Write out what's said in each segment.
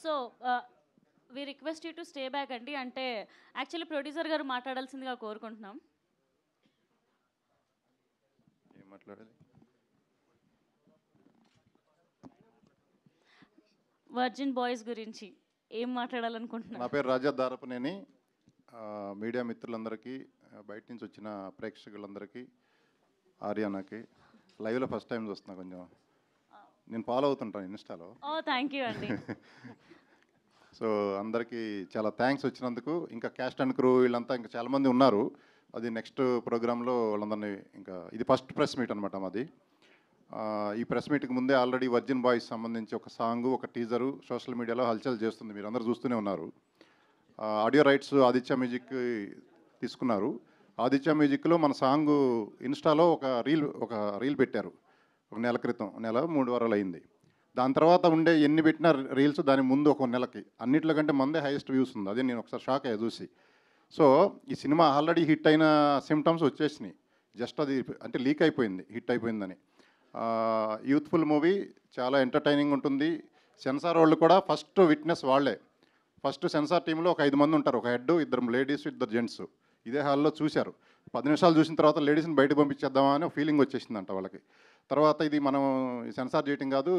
So we request you to stay back అండి. అంటే actually producer గారు మాట్లాడాల్సిందిగా కోరుకుంటున్నాం. ఏం మాట్లాడాలి? వర్జిన్ బాయ్స్ గురించి ఏం మాట్లాడాలనుకుంటున్నారు? నా పేరు రాజా దారపనేని. మీడియా మిత్రులందరికీ, బయట నుంచి వచ్చిన ప్రేక్షకులందరికీ, ఆర్యానాకి లైవ్లో ఫస్ట్ టైం చూస్తున్నా. కొంచెం నేను ఫాలో అవుతుంటాను ఇన్స్టాలో. థ్యాంక్ యూ అండి. సో అందరికీ చాలా థ్యాంక్స్ వచ్చినందుకు. ఇంకా క్యాస్ట్ అండ్ క్రూ వీళ్ళంతా ఇంకా చాలామంది ఉన్నారు. అది నెక్స్ట్ ప్రోగ్రాంలో వాళ్ళందరినీ ఇంకా ఇది ఫస్ట్ ప్రెస్ మీట్ అనమాట మాది. ఈ ప్రెస్ మీట్కి ముందే ఆల్రెడీ వర్జిన్ బాయ్స్ సంబంధించి ఒక సాంగు, ఒక టీజరు సోషల్ మీడియాలో హల్చల్ చేస్తుంది. మీరు అందరూ చూస్తూనే ఉన్నారు. ఆడియో రైట్స్ ఆదిత్య మ్యూజిక్ తీసుకున్నారు. ఆదిత్య మ్యూజిక్లో మన సాంగు ఇన్స్టాలో ఒక రీల్ పెట్టారు. ఒక నెల క్రితం, 3 వారాలు అయింది. దాని తర్వాత ఉండే ఎన్ని పెట్టిన రీల్స్ దాని ముందు ఒక నెలకి అన్నింటిలో కంటే మందే హైయెస్ట్ వ్యూస్ ఉంది. అదే నేను ఒకసారి షాక్ అయ్యా చూసి. సో ఈ సినిమా ఆల్రెడీ హిట్ అయిన సిమ్టమ్స్ వచ్చేసినాయి. జస్ట్ అది అంటే లీక్ అయిపోయింది, హిట్ అయిపోయిందని. యూత్ఫుల్ మూవీ, చాలా ఎంటర్టైనింగ్ ఉంటుంది. సెన్సార్ వాళ్ళు కూడా ఫస్ట్ విట్నెస్ వాళ్ళే. ఫస్ట్ సెన్సార్ టీంలో ఒక 5 మంది ఉంటారు. ఒక హెడ్, 2 లేడీస్, 2 జెంట్స్. ఇదే హాల్లో చూశారు. 10 నిమిషాలు చూసిన తర్వాత లేడీస్ని బయట పంపించేద్దామా అని ఒక ఫీలింగ్ వచ్చేసిందంట వాళ్ళకి. తర్వాత ఇది మనం సెన్సార్ చేయటం కాదు,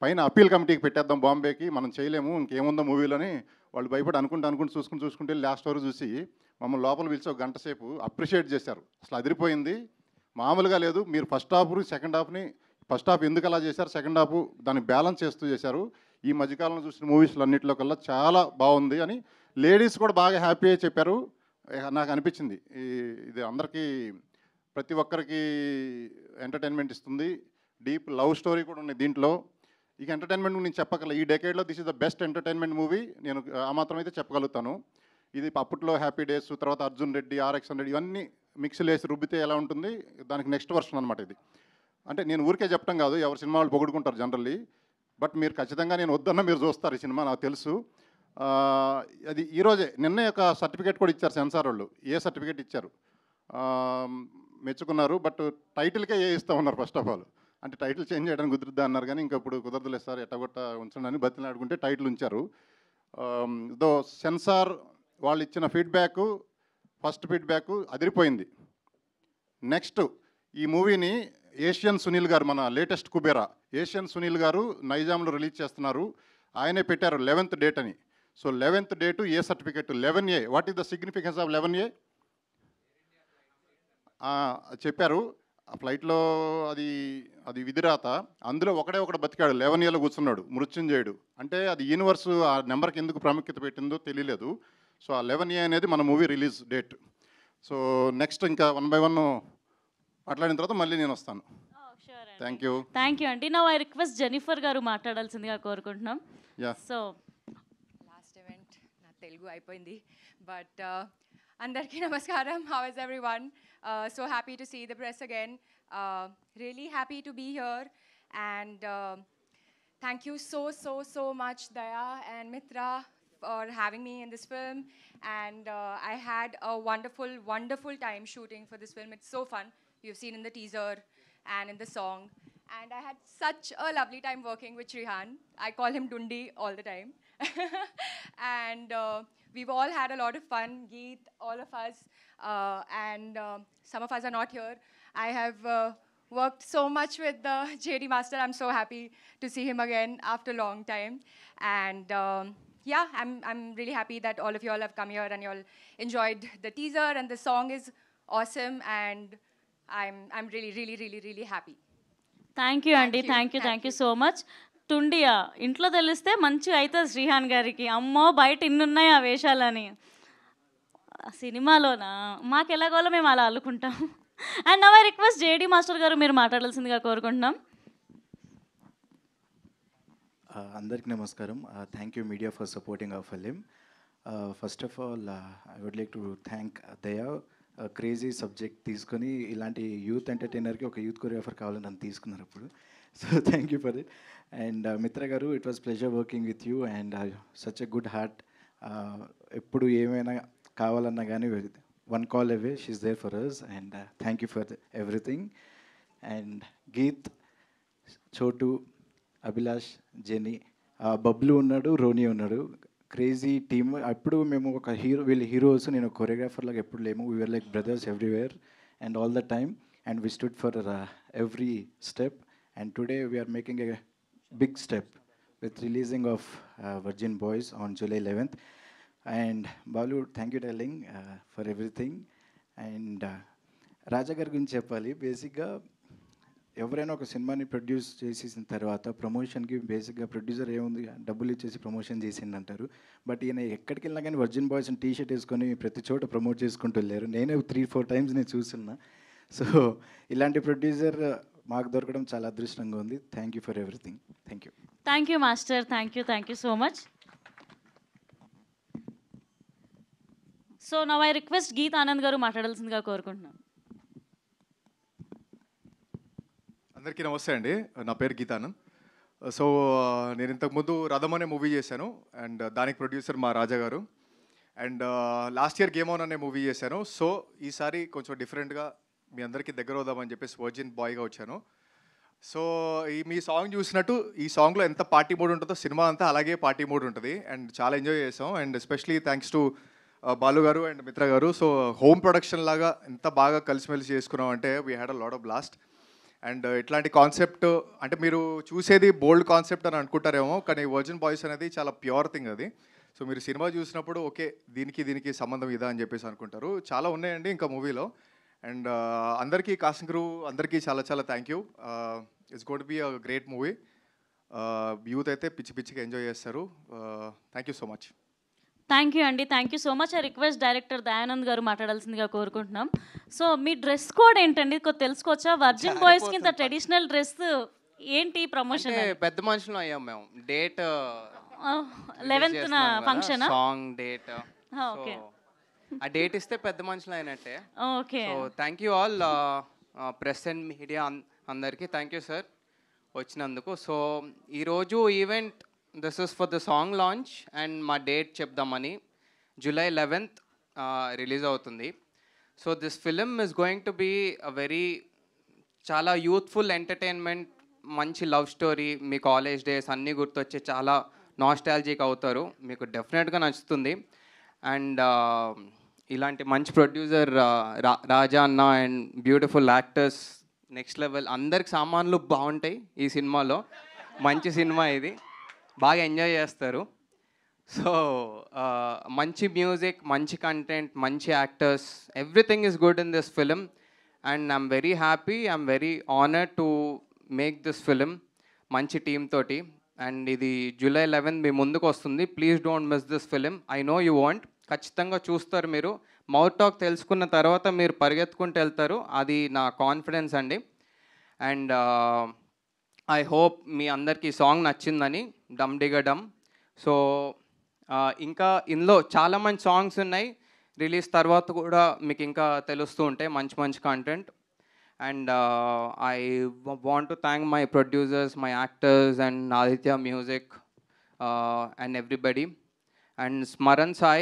పైన అప్పీల్ కమిటీకి పెట్టేద్దాం బాంబేకి, మనం చేయలేము, ఇంకేముందో మూవీలోని వాళ్ళు భయపడి అనుకుంటూ చూసుకుంటే లాస్ట్ వరకు చూసి మమ్మల్ని లోపల పిలిచి ఒక గంట సేపు అప్రిషియేట్ చేశారు. అసలు అదిరిపోయింది, మామూలుగా లేదు. మీరు ఫస్ట్ హాఫ్ ఎందుకు అలా చేశారు, సెకండ్ హాఫ్ దాన్ని బ్యాలెన్స్ చేస్తూ చేశారు. ఈ మధ్యకాలంలో చూసిన మూవీస్లో అన్నింటిలో కల్లా చాలా బాగుంది అని లేడీస్ కూడా బాగా హ్యాపీ అయి చెప్పారు. నాకు అనిపించింది ఇది అందరికీ, ప్రతి ఒక్కరికి ఎంటర్టైన్మెంట్ ఇస్తుంది. డీప్ లవ్ స్టోరీ కూడా ఉంది దీంట్లో. ఇక ఎంటర్టైన్మెంట్ నేను చెప్పగల, ఈ డెకేడ్లో this is the best entertainment movie. నేను ఆ మాత్రం అయితే చెప్పగలుగుతాను. ఇది అప్పట్లో హ్యాపీ డేస్, తర్వాత అర్జున్ రెడ్డి, RX 100 ఇవన్నీ మిక్స్లు వేసి రుబ్బితే ఎలా ఉంటుంది, దానికి నెక్స్ట్ వర్షన్ అనమాట ఇది. అంటే నేను ఊరికే చెప్పడం కాదు, ఎవరి సినిమా వాళ్ళు పొగుడుకుంటారు జనరల్లీ. బట్ మీరు ఖచ్చితంగా, నేను వద్దన్నా మీరు చూస్తారు ఈ సినిమా, నాకు తెలుసు. అది ఈరోజే నిన్నే ఒక సర్టిఫికేట్ కూడా ఇచ్చారు సెన్సార్ వాళ్ళు. ఏ సర్టిఫికేట్ ఇచ్చారు, మెచ్చుకున్నారు. బట్ టైటిల్కే ఇస్తూ ఉన్నారు ఫస్ట్ ఆఫ్ ఆల్. అంటే టైటిల్ చేంజ్ చేయడానికి కుదురుద్దా అన్నారు, కానీ ఇంకా ఇప్పుడు కుదరదులేదు సార్, ఎట్టగొట్ట ఉంచండి అని బతిలాడుకుంటే టైటిల్ ఉంచారు. దో సెన్సార్ వాళ్ళు ఇచ్చిన ఫస్ట్ ఫీడ్బ్యాక్ అదిరిపోయింది. నెక్స్ట్ ఈ మూవీని ఏషియన్ సునీల్ గారు, మన లేటెస్ట్ కుబేరా ఏషియన్ సునీల్ గారు నైజాంలో రిలీజ్ చేస్తున్నారు. ఆయనే పెట్టారు 11th డేట్ అని. So 11th date A certificate 11A. What is the significance of 11A చెప్పారు. ఆ ఫ్లైట్లో అది విధిరాత. అందులో ఒకడు బతికాడు, 11Aలో కూర్చున్నాడు, మృత్యుంజయుడు. అంటే అది యూనివర్స్ ఆ నెంబర్కి ఎందుకు ప్రాముఖ్యత పెట్టిందో తెలియలేదు. సో ఆ 11A అనేది మన movie release date. So next ఇంకా 1 by 1 మాట్లాడిన తర్వాత మళ్ళీ నేను వస్తాను. థ్యాంక్ యూ అండి. నా ఐ రిక్వెస్ట్ జెనిఫర్ గారు మాట్లాడాల్సిందిగా కోరుకుంటున్నాం. సో లాస్ట్ ఈవెంట్ నా తెలుగు అయిపోయింది. బట్ అందరికీ నమస్కారం. How is everyone? So happy to see the press again. Really happy to be here. And thank you so much, Daya and Mitra, for having me in this film. And I had a wonderful time shooting for this film. It's so fun. You've seen in the teaser and in the song. And I had such a lovely time working with Shrihan. I call him Dundi all the time. And we've all had a lot of fun, Geet, all of us. And some of us are not here. I have worked so much with JD Master. I'm so happy to see him again after a long time. And yeah, I'm really happy that all of you all have come here and you all enjoyed the teaser, and the song is awesome, and I'm really happy. Thank you అండి. Thank you so much. టుండియా ఇంట్లో తెలిస్తే మంచిగా అవుతుంది శ్రీహాన్ గారికి. అమ్మో బయట ఇన్నున్నాయి ఆ వేషాలని, సినిమాలోనా మాకు ఎలాగోలో మేము అలా అల్లుకుంటాం. And now I request JD master గారు, మీరు మాట్లాడాల్సిందిగా కోరుకుంటున్నాం. అందరికీ నమస్కారం. Thank you media for supporting our film. First of all I would like to thank Daya. Crazy subject తీసుకొని ఇలాంటి యూత్ ఎంటర్టైనర్కి ఒక యూత్ కొరియోగ్రాఫర్ కావాలని నన్ను తీసుకున్నారు అప్పుడు. So thank you for it. And Mitra గారు, it was pleasure working with you and such a good heart. ఎప్పుడు ఏమైనా కావాలన్నా కానీ one call away, she's there for us, and thank you for everything. And Geet, Chotu, Abhilash, Jenny, Bablu ఉన్నాడు, Ronnie ఉన్నాడు. Crazy team. అప్పుడు మేము ఒక వీళ్ళు హీరోస్, నేను కొరియోగ్రాఫర్ లాగా ఎప్పుడు లేము. We're like brothers everywhere and all the time, and we stood for every step. And today we're making a big step with releasing of Virgin Boys on July 11th. And Balu, thank you darling for everything. And రాజా గారి గురించి చెప్పాలి. బేసిక్గా ఎవరైనా ఒక సినిమాని produce చేసేసిన తర్వాత ప్రమోషన్కి బేసిక్గా ప్రొడ్యూసర్ ఏముంది, డబ్బులు ఇచ్చేసి ప్రమోషన్ చేసింది అంటారు. బట్ ఈయన ఎక్కడికి వెళ్ళినా కానీ వర్జిన్ బాయ్స్ టీ షర్ట్ వేసుకొని ప్రతి చోట ప్రమోట్ చేసుకుంటూ వెళ్ళారు. నేనే 3-4 టైమ్స్ నేను చూస్తున్నా. సో ఇలాంటి ప్రొడ్యూసర్ మాకు దొరకడం చాలా అదృష్టంగా ఉంది. Thank you for everything. Thank you. Thank you master. Thank you so much. So now I request Geet Anand garu మాట్లాడాల్సిందిగా కోరుకుంటున్నాను. అందరికీ నమస్తే అండి. నా పేరు గీతానంద్. సో నేను ఇంతకుముందు రథం అనే మూవీ చేశాను, అండ్ దానికి ప్రొడ్యూసర్ మా రాజా గారు. And last year game on అనే మూవీ చేశాను. సో ఈసారి కొంచెం డిఫరెంట్గా మీ అందరికీ దగ్గర అవుదామని చెప్పేసి వర్జిన్ బాయ్గా వచ్చాను. సో మీ సాంగ్ చూసినట్టు ఈ సాంగ్లో ఎంత పార్టీ మోడ్ ఉంటుందో సినిమా అంతా అలాగే పార్టీ మోడ్ ఉంటుంది, అండ్ చాలా ఎంజాయ్ చేసాం. And especially thanks to Balu గారు అండ్ మిత్ర గారు. సో హోమ్ ప్రొడక్షన్ లాగా ఎంత బాగా కలిసిమెలిసి చేసుకున్నాం అంటే we had a lot of blast. And ఇట్లాంటి కాన్సెప్ట్ అంటే మీరు చూసేది బోల్డ్ కాన్సెప్ట్ అని అనుకుంటారేమో, కానీ వర్జిన్ బాయ్స్ అనేది చాలా ప్యూర్ థింగ్ అది. సో మీరు సినిమా చూసినప్పుడు ఓకే దీనికి సంబంధం ఇదా అని చెప్పేసి అనుకుంటారు. చాలా ఉన్నాయండి ఇంకా మూవీలో. అండ్ అందరికీ కాస్టింగ్ క్రూ అందరికీ చాలా చాలా thank you. It's got be a great movie. Youth అయితే పిచ్చిగా ఎంజాయ్ చేస్తారు. Thank you so much. Thank you అండి. Thank you so much. I request director Dayanand గారు మాట్లాడాల్సిందిగా కోరుకుంటున్నాం. సో మీ డ్రెస్ కోడ్ ఏంటండి, కొద్ది తెలుసుకోవచ్చా? వర్జిన్ బాయ్స్కి ఇంత ట్రెడిషనల్ డ్రెస్ ఏంటి ప్రమోషన్? పెద్ద మనుషులు అయ్యాం మేము. Date 11th function song date. Okay, ఆ డేట్ ఇస్తే పెద్ద మనుషులు అయినట్టే. Okay. So thank you all press and media అందరికీ థ్యాంక్ యూ సార్ వచ్చినందుకు. సో ఈరోజు event this is for the song launch and మా డేట్ చెప్దామని. July 11th రిలీజ్ అవుతుంది. So this film is going to be a very చాలా youthful entertainment, మంచి love story. మీ college days అన్నీ గుర్తొచ్చి చాలా నాస్టాలజిక్ అవుతారు. మీకు డెఫినెట్గా నచ్చుతుంది. అండ్ ఇలాంటి మంచి ప్రొడ్యూసర్ రాజా అన్న and beautiful actors next level. అందరికి సామాన్లు బాగుంటాయి ఈ సినిమాలో. మంచి సినిమా ఇది, బాగా ఎంజాయ్ చేస్తారు. సో మంచి మ్యూజిక్, మంచి కంటెంట్, మంచి actors, everything is good in this film. And I'm very happy, I'm very honoured to make this film మంచి టీమ్ తోటి. అండ్ ఇది July 11th మీ ముందుకు వస్తుంది. Please don't miss this film. I know you want. ఖచ్చితంగా చూస్తారు మీరు. Mouth talk తెలుసుకున్న తర్వాత మీరు పరిగెత్తుకుంటూ వెళ్తారు, అది నా కాన్ఫిడెన్స్ అండి. అండ్ ఐ హోప్ మీ అందరికీ సాంగ్ నచ్చిందని, డమ్ డిగ డమ్. సో ఇంకా ఇందులో చాలా మంచి సాంగ్స్ ఉన్నాయి. రిలీజ్ తర్వాత కూడా మీకు ఇంకా తెలుస్తూ ఉంటాయి మంచి మంచి content. And I want to thank my producers, my actors, and Aditya Music, and everybody. And Smaran Sai,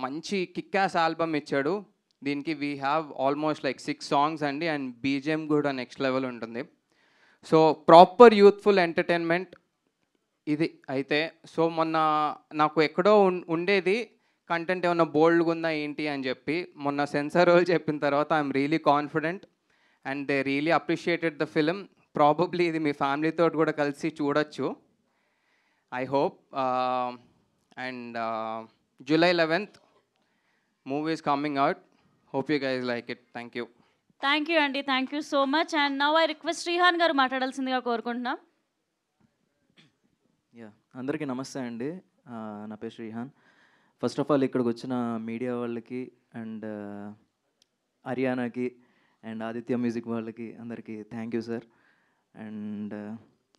manchi kick-ass album ichadu. Deenki we have almost like 6 songs and BGM kuda next level untundi. So proper youthful entertainment ఇది అయితే. So మొన్న నాకు ఎక్కడో ఉండేది content ఏమన్నా బోల్డ్గా ఉందా ఏంటి అని చెప్పి, మొన్న సెన్సార్ వాళ్ళు చెప్పిన తర్వాత I'm really confident and they really appreciated the film. Probably ఇది మీ ఫ్యామిలీతో కూడా కలిసి చూడొచ్చు, I hope. And July 11th movie is coming out. Hope you guys like it. Thank you. Thank you అండి. Thank you so much. And now I request Shrihan గారు మాట్లాడాల్సిందిగా కోరుకుంటున్నాం. అందరికీ నమస్తే అండి. నా పేరు శ్రీహాన్. ఫస్ట్ ఆఫ్ ఆల్ ఇక్కడికి వచ్చిన మీడియా వాళ్ళకి అండ్ హర్యానాకి అండ్ ఆదిత్య మ్యూజిక్ వాళ్ళకి అందరికీ థ్యాంక్ యూ సార్. అండ్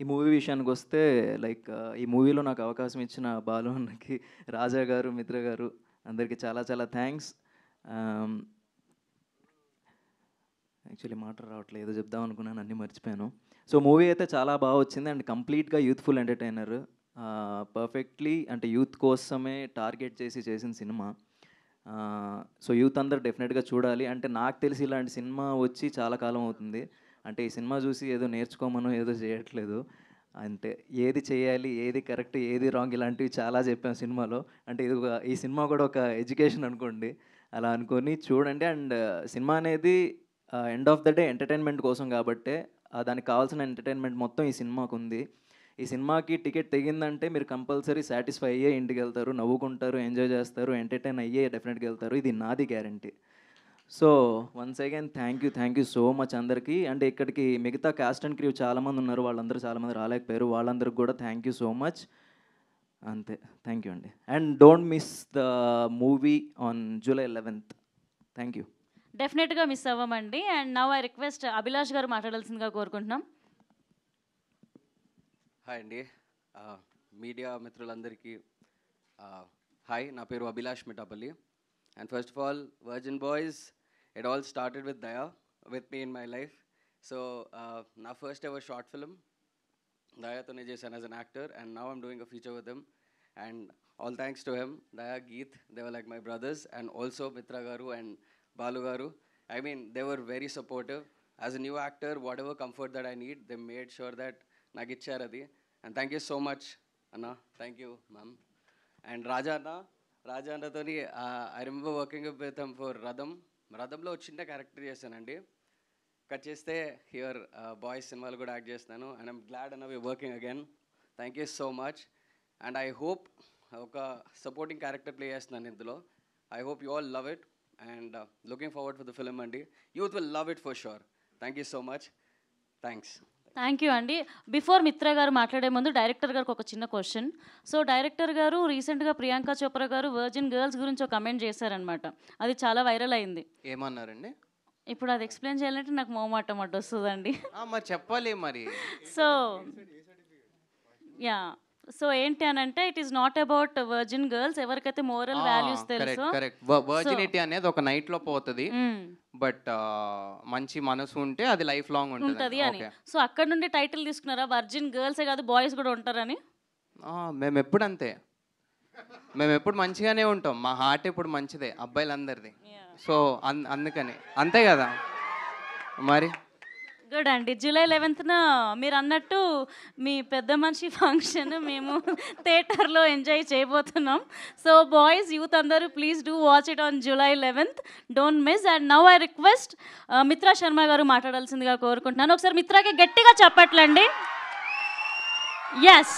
ఈ మూవీ విషయానికి వస్తే లైక్ ఈ మూవీలో నాకు అవకాశం ఇచ్చిన బాలు అన్నకి, రాజా గారు, మిత్ర గారు అందరికీ చాలా చాలా థ్యాంక్స్. యాక్చువల్లీ మాట రావట్లేదు, ఏదో చెప్దాం అనుకున్నాను, అన్నీ మర్చిపోయాను. సో మూవీ అయితే చాలా బాగా వచ్చింది అండ్ కంప్లీట్గా యూత్ఫుల్ ఎంటర్టైనర్. పర్ఫెక్ట్లీ అంటే యూత్ కోసమే టార్గెట్ చేసిన సినిమా. సో యూత్ అందరు డెఫినెట్గా చూడాలి. అంటే నాకు తెలిసి ఇలాంటి సినిమా వచ్చి చాలా కాలం అవుతుంది. అంటే ఈ సినిమా చూసి ఏదో నేర్చుకోమనో ఏదో చేయట్లేదు. అంటే ఏది చేయాలి, ఏది కరెక్ట్, ఏది రాంగ్ ఇలాంటివి చాలా చెప్పాం సినిమాలో. అంటే ఇది ఈ సినిమా కూడా ఒక ఎడ్యుకేషన్ అనుకోండి. అలా అనుకొని చూడండి. అండ్ సినిమా అనేది end of the day entertainment కోసం కాబట్టే దానికి కావాల్సిన ఎంటర్టైన్మెంట్ మొత్తం ఈ సినిమాకు ఉంది. ఈ సినిమాకి టికెట్ తెగిందంటే మీరు కంపల్సరీ సాటిస్ఫై అయ్యే ఇంటికి వెళ్తారు, నవ్వుకుంటారు, ఎంజాయ్ చేస్తారు, ఎంటర్టైన్ అయ్యే డెఫినెట్గా వెళ్తారు. ఇది నాది guarantee. So once again thank you so much అందరికీ. అంటే ఇక్కడికి మిగతా కాస్ట్ అండ్ క్రూ చాలామంది ఉన్నారు, వాళ్ళందరూ చాలామంది రాలేకపోయారు, వాళ్ళందరికి కూడా థ్యాంక్ యూ సో మచ్. అంతే, థ్యాంక్ యూ అండి. And don't miss the movie on July 11th. Thank you. డెఫినెట్గా మిస్ అవ్వమండి. And now I request Abhilash గారు మాట్లాడాల్సిందిగా కోరుకుంటున్నాం. హాయ్ అండి, మీడియా మిత్రులందరికీ హాయ్. నా పేరు Abhilash Mithapalli. And first of all, virgin boys, it all started with Daya with me in my life. So నా ఫస్ట్ ఎవర్ షార్ట్ ఫిల్మ్ దయాతోనే చేశాను as an actor, and now I'm doing a feature with him. And all thanks to him, Daya, Geeth, they were like my brothers. And also Mitra గారు and Balu గారు, I mean, they were very supportive. As a new actor, whatever comfort that I need, they made sure that నాకు ఇచ్చారు అది. And thank you so much, Anna. Thank you, ma'am. And Raja అన్నతోని I remember working with him for రథంలో చిన్న character చేశానండి. Cut చేస్తే here boys సినిమాలు కూడా act చేస్తున్నాను. అండ్ ఐమ్ గ్లాడ్ అన్న we're working again. Thank you so much. And I hope ఒక supporting character play చేస్తున్నాను ఇందులో. I hope you all love it. And looking forward for the film andi. Youth will love it for sure. Thank you so much. Thanks. Thank you అండి. Before మిత్ర గారు మాట్లాడే ముందు director గారికి ఒక చిన్న క్వశ్చన్. సో డైరెక్టర్ గారు రీసెంట్గా ప్రియాంక చోప్రా గారు వర్జిన్ గర్ల్స్ గురించి ఒక కమెంట్ చేశారనమాట. అది చాలా వైరల్ అయింది. ఏమన్నారండి? ఇప్పుడు అది ఎక్స్ప్లెయిన్ చేయాలంటే నాకు మొహమాటం అడ్డు వస్తుందండి. మరి చెప్పాలి మరి. సో యా, సో ఏంటి అని అంటే it is not about virgin girls. ఎవరికైతే మోరల్ వాల్యూస్ తెలుసో, వర్జినిటీ అనేది ఒక నైట్ లో పోతుంది, బట్ మంచి మనసు ఉంటే అది లైఫ్ లాంగ్ ఉంటుంది అని. సో అక్కడ నుండి టైటిల్ తీసుకున్నారా, వర్జిన్ గర్ల్సే కాదు బాయ్స్ కూడా ఉంటారని? మేము ఎప్పుడు అంతే, మేము ఎప్పుడు మంచిగానే ఉంటాం. మా హార్ట్ ఎప్పుడు మంచిదే అబ్బాయిలందరిది. సో అందుకని అంతే కదా మరి. గుడ్ అండి. July 11th మీరు అన్నట్టు మీ పెద్ద మనిషి ఫంక్షన్ మేము థియేటర్లో ఎంజాయ్ చేయబోతున్నాం. సో బాయ్స్, యూత్ అందరూ please do watch it on July 11th. Don't miss. And now I request Mitra Sharma గారు మాట్లాడాల్సిందిగా కోరుకుంటున్నాను. ఒకసారి మిత్రాకి గట్టిగా చెప్పట్లండి. ఎస్,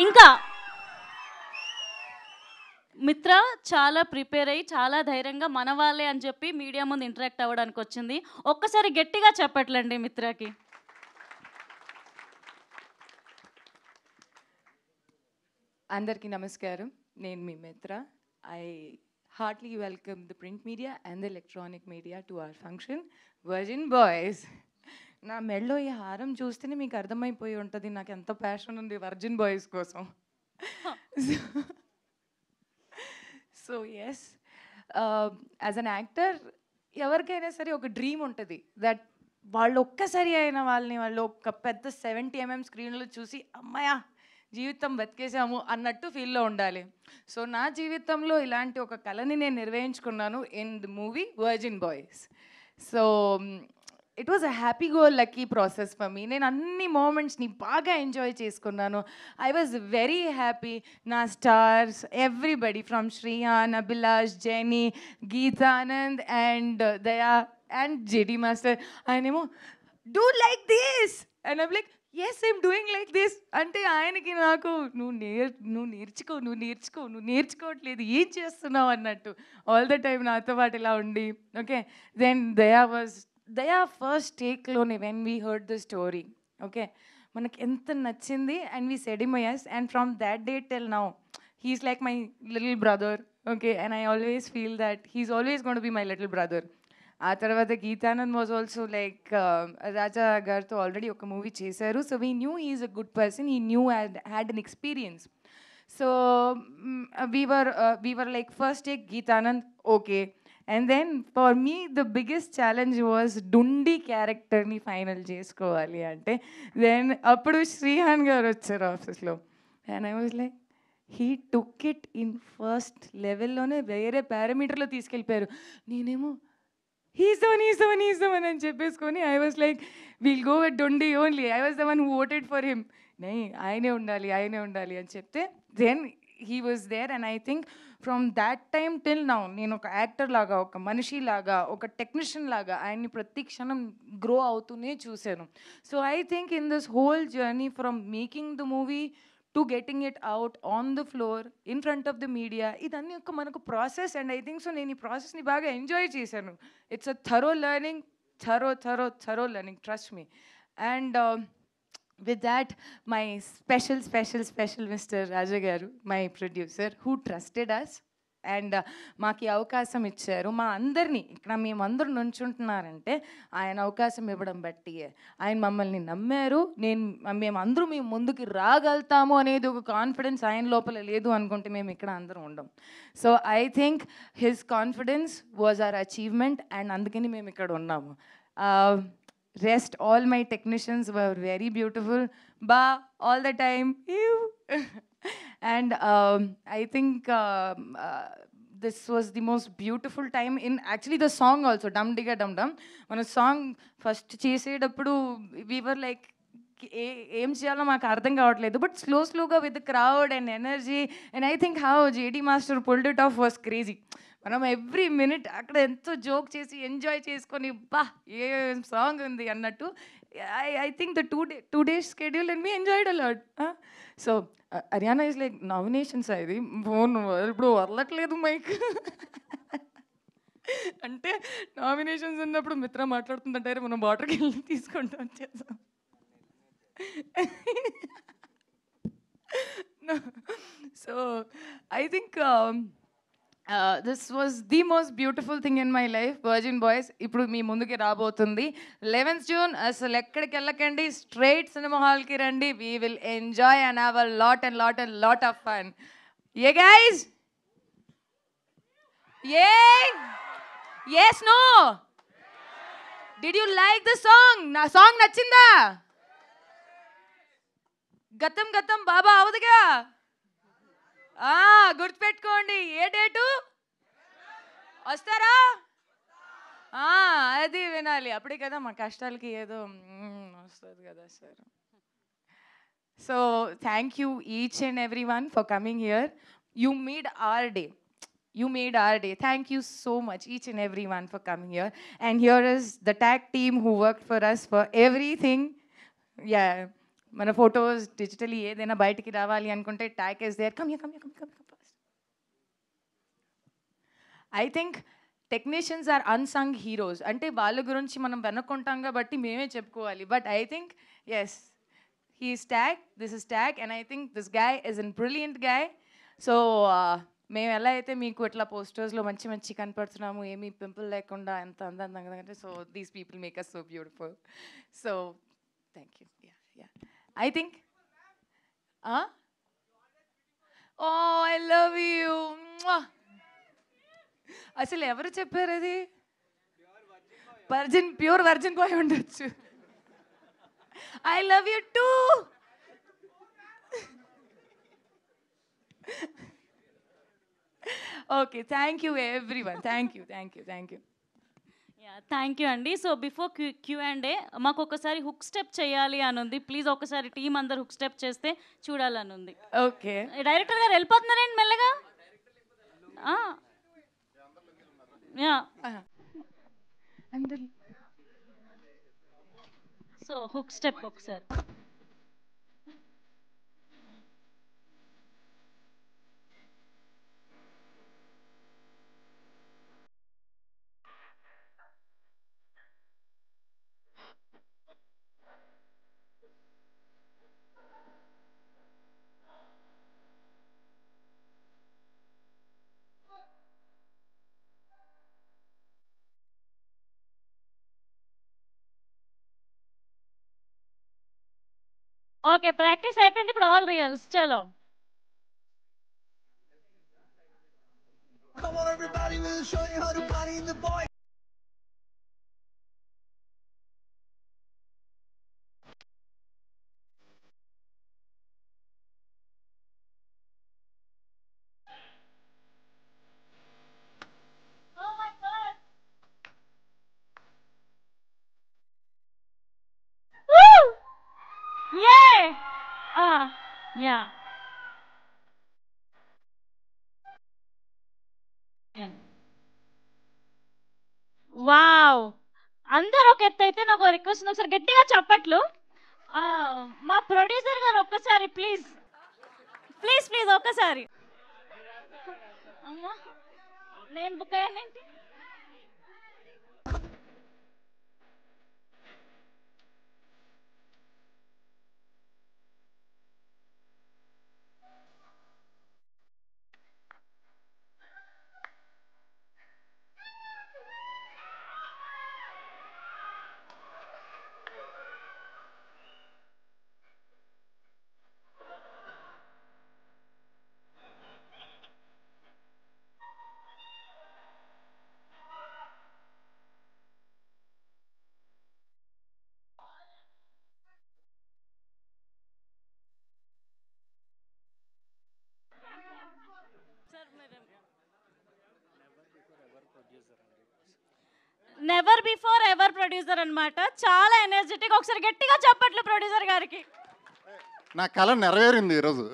ఇంకా మిత్ర చాలా ప్రిపేర్ అయ్యి చాలా ధైర్యంగా మన వాళ్ళే అని చెప్పి మీడియా ముందు ఇంటరాక్ట్ అవ్వడానికి వచ్చింది. ఒక్కసారి గట్టిగా చెప్పట్లండి మిత్రకి. అందరికీ నమస్కారం. నేను మీ Mitra. I heartly welcome the print media and the electronic media to our function virgin boys. నా మెడలో ఈ హారం చూస్తేనే మీకు అర్థమైపోయి ఉంటుంది నాకు ఎంత ప్యాషన్ ఉంది వర్జిన్ బాయ్స్ కోసం. So yes, as an actor ఎవరికైనా సరే ఒక డ్రీమ్ ఉంటుంది దట్ వాళ్ళు ఒక్కసారి అయిన వాళ్ళు ఒక పెద్ద 70mm స్క్రీన్లో చూసి అమ్మాయ జీవితం బతికేసాము అన్నట్టు ఫీల్లో ఉండాలి. సో నా జీవితంలో ఇలాంటి ఒక కళని నేను నిర్వహించుకున్నాను in the movie virgin boys. So it was a happy go lucky process for me. నేను అన్ని మూమెంట్స్ని బాగా ఎంజాయ్ చేసుకున్నాను. I was very happy. నా stars everybody from Shrihan, Abhilash, Jeny, Geethanand and Daya and JD master, ఆయనేమో do like this and I'm like yes I'm doing like this అంటే ఆయనకి నాకు నువ్వు నేర్చుకోవట్లేదు, ఏం చేస్తున్నావు అన్నట్టు ఆల్ ద టైమ్ నాతో పాటు ఇలా ఉండి. ఓకే, దెన్ దయా ఫస్ట్ టేక్లోనే when we heard the story, okay, మనకి ఎంత నచ్చింది and we said him yes, and from that day till now he's like my little brother, okay, and I always feel that he's always going to be my little brother. ఆ తర్వాత Geetanand was also like Raja గారితో already ఒక movie చేశారు. So we knew he's a good person, he knew had an experience. సో we were like first take Geetanand, okay. And then for me the biggest challenge was Dundi character ni final chesukovali ante. Then appudu Srihan garu vacharu office lo and I was like he took it in first level lone vere parameter lo తీసుకెళ్ళిపోయారు. నేనేమో he's the one అని చెప్పేసుకొని I was like will go with డొండి only. I was the one who voted for him. నై ఆయనే ఉండాలి అని చెప్తే then he was there. And I think from that time till now నేను ఒక యాక్టర్ లాగా, ఒక మనిషి లాగా, ఒక టెక్నీషియన్ లాగా ఆయన్ని ప్రతి క్షణం గ్రో అవుతూనే చూశాను. So I think in this whole journey from making the movie to getting it out on the floor in front of the media, ఇదన్నీ ఒక మనకు process. And I think so నేను ఈ ప్రాసెస్ని బాగా ఎంజాయ్ చేశాను. It's a thorough learning, thorough learning, trust me. And with that, my special Mr. Raja garu, my producer, who trusted us and మాకు ఈ అవకాశం ఇచ్చారు. మా అందరినీ ఇక్కడ మేమందరూ నుంచుంటున్నారంటే ఆయన అవకాశం ఇవ్వడం బట్టి ఆయన మమ్మల్ని నమ్మారు. మేమందరూ మేము ముందుకు రాగలుగుతాము అనేది ఒక కాన్ఫిడెన్స్ ఆయన లోపల లేదు అనుకుంటే మేము ఇక్కడ అందరం ఉండం. So I think his confidence was our achievement and అందుకని మేము ఇక్కడ ఉన్నాము. Rest, all my technicians were very beautiful. Ba, all the time. Ew. And I think this was the most beautiful time in actually the song also, Dum Digga Dum Dum. When a song first చేసేటప్పుడు we were like, ఏం చేయాలో మాకు అర్థం కావట్లేదు. But స్లోగా with the crowd and energy and I think how JD master pulled it of was crazy. మనం every minute అక్కడ ఎంతో జోక్ చేసి ఎంజాయ్ చేసుకొని బా ఏ సాంగ్ ఉంది అన్నట్టు. I think the two days schedule and me enjoyed a lot. So Haryana is like nominations ఇది phone ఇప్పుడు వదలట్లేదు మైక్ అంటే నామినేషన్స్ ఉన్నప్పుడు మిత్ర మాట్లాడుతుందంటారు, మనం వాటర్కి వెళ్ళి తీసుకుంటాం చేసాం. So I think this was the most beautiful thing in my life. Virgin Boys ఇప్పుడు మీ ముందుకి రాబోతుంది 11th June. అసలు ఎక్కడికి వెళ్ళకండి, స్ట్రైట్ సినిమా హాల్కి రండి. We will enjoy and have a lot of fun. Yeah guys? Yeah? Yes, no? Did you like the song? నా song నచ్చిందా? గతం గతం బాబా అవదుగా. గుర్తుపెట్టుకోండి. ఏ డేటు వస్తారా? అది వినాలి, అప్పుడే కదా మా కష్టాలకి ఏదో వస్తుంది కదా sir. So thank you each and every one for coming here. You made our day. Thank you so much, each and every one, for coming here. And here is the tag team who worked for us for everything. Yeah, మన photos digitally ఏదైనా బయటికి రావాలి అనుకుంటే tag is there. Come first. I think technicians are unsung heroes. అంటే వాళ్ళ గురించి మనం వెనుకుంటాం కాబట్టి మేమే చెప్పుకోవాలి. But I think yes, he is tag, this is tag, and I think this guy is an brilliant guy. So మేము ఎలా అయితే మీకు ఇట్లా పోస్టర్స్లో మంచి కనపడుతున్నాము, ఏమీ పింపుల్ లేకుండా ఎంత అందంగా అంటే, so these people make us so beautiful. So thank you. I think oh I love you. అసలు ఎవరు చెప్పారు అది? ప్యూర్ వర్జిన్ బాయ్ ఉండొచ్చు. I love you too. Okay, thank you everyone. Thank you. Thank you అండి. So before Q&A మాకు ఒకసారి hook step చేయాలి అని ఉంది. ప్లీజ్ ఒకసారి టీం అందరు హుక్ స్టెప్ చేస్తే చూడాలని ఉంది. ఓకే, డైరెక్టర్ గారు వెళ్ళిపోతున్నారండి మెల్లగా. సో హుక్ స్టెప్ ఒకసారి. ఓకే, ప్రాక్టీస్ అయిపోయింది, ఇప్పుడు ఆల్ రియల్స్. చలో. Come on everybody, we'll show you how to party in the boy. Oh my God. Yeah wow, అందరు ఒక ఎత్తు అయితే నాకు రిక్వెస్ట్ ఉంది, ఒకసారి గట్టిగా చప్పట్లు. ఆ, మా ప్రొడ్యూసర్ గారు ఒక్కసారి ప్లీజ్ ప్లీజ్ ప్లీజ్ ఒక్కసారి. అమ్మా, నేను బుక్ అయ్యానేంటి? నెవర్ బిఫోర్ ఎవర్ ప్రొడ్యూసర్ అన్నమాట. చాలా ఎనర్జెటిక్. ఒకసారి గట్టిగా చప్పట్లు ప్రొడ్యూసర్ గారికి. నా కళ నెరవేరింది ఈరోజు.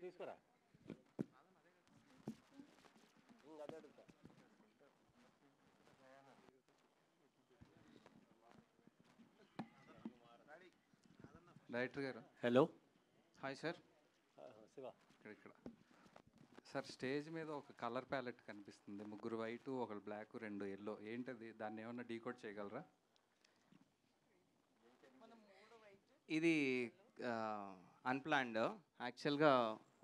తీసుకురా డైరెక్టర్ గారు. Hello, hi sir. శివ ఇక్కడ సార్ స్టేజ్ మీద ఒక కలర్ ప్యాలెట్ కనిపిస్తుంది, ముగ్గురు వైట్ ఒకళ్ళు బ్లాక్ రెండు ఎల్లో, ఏంటది? దాన్ని ఏమన్నా డీకోడ్ చేయగలరా? ఇది అన్ప్లాన్డ్. యాక్చువల్గా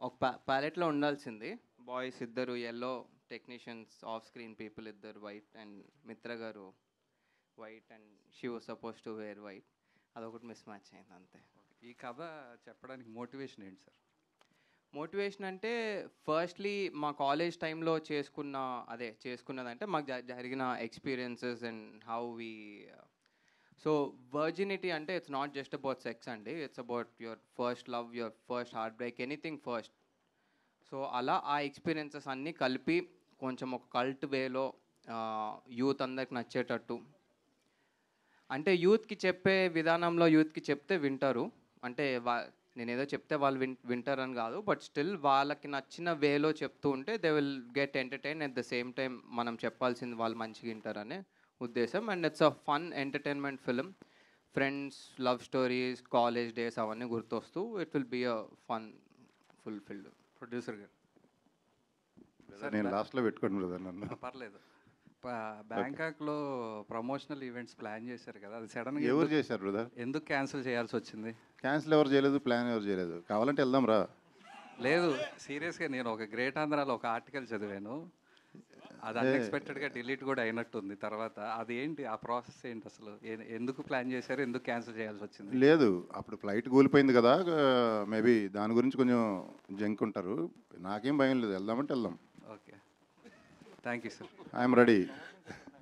ఒక ప్యాలెట్లో ఉండాల్సింది. బాయ్స్ ఇద్దరు yellow technicians, off screen people ఇద్దరు వైట్, అండ్ మిత్ర గారు white, and she was suppose to wear white. అదొకటి మిస్ మ్యాచ్ అయింది అంతే. ఈ కథ చెప్పడానికి మోటివేషన్ ఏంటి సార్? మోటివేషన్ అంటే ఫస్ట్లీ మా కాలేజ్ టైంలో చేసుకున్నదంటే మాకు జరిగిన experiences and how we. So virginity అంటే it's not just about sex అండి, it's about your first love, your first heart break, anything first. So అలా ఆ ఎక్స్పీరియన్సెస్ అన్నీ కలిపి కొంచెం ఒక కల్ట్ వేలో యూత్ అందరికి నచ్చేటట్టు, అంటే యూత్కి చెప్పే విధానంలో యూత్కి చెప్తే వింటారు. అంటే నేనేదో చెప్తే వాళ్ళు వింటారని కాదు, బట్ స్టిల్ వాళ్ళకి నచ్చిన వేలో చెప్తూ ఉంటే they will get entertain. At the same time మనం చెప్పాల్సింది వాళ్ళు మంచిగా వింటారనే ఉద్దేశం. And it's a fun entertainment film. Friends, love stories, college days అవన్నీ గుర్తొస్తూ it will be a fun fulfilled. Producer garu నేను లాస్ట్లో పెట్టుకోండి బ్రదర్ నన్ను. పర్లేదు. బ్యాంకాక్లో ప్రమోషనల్ ఈవెంట్స్ ప్లాన్ చేశారు కదా, అది సడన్గా ఎవరు చేశారు బ్రదర్? ఎందుకు క్యాన్సిల్ చేయాల్సి వచ్చింది? క్యాన్సిల్ ఎవరు చేయలేదు, ప్లాన్ ఎవరు చేయలేదు. కావాలంటే వెళ్దాం రా. లేదు, సీరియస్గా నేను ఒక గ్రేట్ ఆంధ్రాలో ఒక ఆర్టికల్ చదివాను, అది అన్ఎక్స్పెక్టెడ్గా డిలీట్ కూడా అయినట్టుంది తర్వాత. అది ఏంటి ఆ ప్రాసెస్ ఏంటి అసలు? ఎందుకు ప్లాన్ చేశారు, ఎందుకు క్యాన్సిల్ చేయాల్సి వచ్చింది? లేదు, అప్పుడు ఫ్లైట్ కూలిపోయింది కదా, మేబీ దాని గురించి కొంచెం జంక్ ఉంటారు. నాకేం భయం లేదు, వెళ్దామంటే వెళ్దాం. Okay, thank you sir. I'm ready.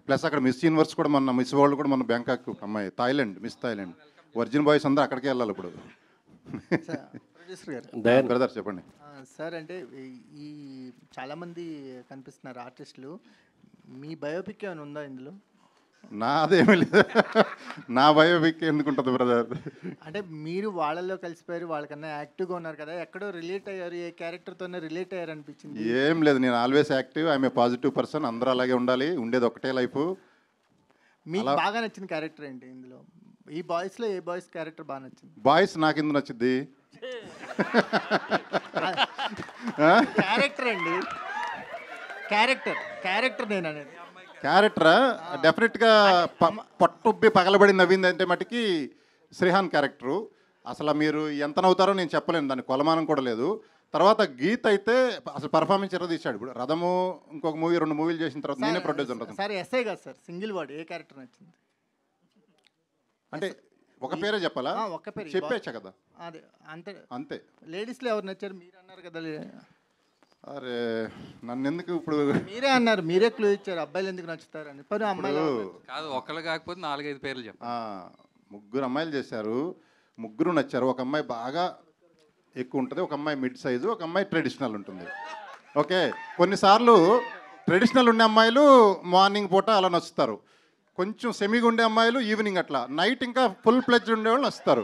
Plus అక్కడ మిస్ యూనివర్స్ కూడా మొన్న, మిస్ వరల్డ్ కూడా మన బ్యాంకాక్ అమ్మాయి, Thailand, miss Thailand. Virgin boys అందరూ అక్కడికే వెళ్ళాలి ఇప్పుడు. ప్రొడ్యూసర్ గారు, బ్రదర్ చెప్పండి సార్. అంటే ఈ చాలామంది కనిపిస్తున్నారు ఆర్టిస్టులు, మీ బయోపిక్ ఏమైనా ఉందా ఇందులో? నాదేమీ లేదు. నా బయోపిక్ ఎందుకు ఉంటుంది బ్రదర్? అంటే మీరు వాళ్ళల్లో కలిసిపోయారు, వాళ్ళకన్నా యాక్టివ్గా ఉన్నారు కదా, ఎక్కడో రిలేట్ అయ్యారు, ఏ క్యారెక్టర్తోనే రిలేట్ అయ్యారు అనిపించింది? ఏం లేదు, నేను always active, I'm a positive person. అందరూ అలాగే ఉండాలి, ఉండేది ఒకటే లైఫ్. మీకు బాగా నచ్చిన క్యారెక్టర్ ఏంటి ఇందులో? ఈ బాయ్స్లో ఏ బాయ్స్ క్యారెక్టర్ బాగా నచ్చింది? బాయ్స్ నాకు ఎందుకు నచ్చింది? క్యారెక్టర్ అండి, క్యారెక్టర్ నేను అనేది. క్యారెక్టరా? డెఫినెట్గా పట్టుబ్బి పగలబడి నవ్వింది అంటే మటుకి శ్రీహాన్ క్యారెక్టరు. అసలు మీరు ఎంత నవ్వుతారో నేను చెప్పలేను, దాని కొలమానం కూడా లేదు. తర్వాత గీత్ అయితే అసలు పర్ఫార్మెన్స్ తీశాడు. ఇప్పుడు రథము ఇంకొక మూవీ, 2 మూవీలు చేసిన తర్వాత నేనే ప్రొడ్యూసర్. సార్ ఎస్ఐ కాదు సార్, సింగిల్ వర్డ్, ఏ క్యారెక్టర్ నచ్చింది? అంటే ఒక పేరే చెప్పాలా? ఒక పేరు చెప్పేచ్చా కదా, అదే అంతే అంతే. లేడీస్లో ఎవరు నచ్చారు? మీరు అన్నారు కదా. అరే నన్ను ఎందుకు ఇప్పుడు? మీరే అన్నారు, మీరే క్లూ ఇచ్చారు అబ్బాయిలు ఎందుకు నచ్చుతారు అని. పని అమ్మాయిలు కాదు, ఒక్కళ్ళు కాకపోతే 4-5 పేర్లు చెప్పండి. 3 అమ్మాయిలు చేశారు, 3 నచ్చారు. ఒక అమ్మాయి బాగా ఎక్కువ ఉంటుంది, ఒక అమ్మాయి మిడ్ సైజు, ఒక అమ్మాయి ట్రెడిషనల్ ఉంటుంది. ఓకే, కొన్నిసార్లు ట్రెడిషనల్ ఉండే అమ్మాయిలు మార్నింగ్ పూట అలా నచ్చుతారు, కొంచెం సెమీగా ఉండే అమ్మాయిలు ఈవినింగ్, అట్లా నైట్ ఇంకా ఫుల్ ప్లెడ్జ్ ఉండేవాళ్ళు నచ్చుతారు.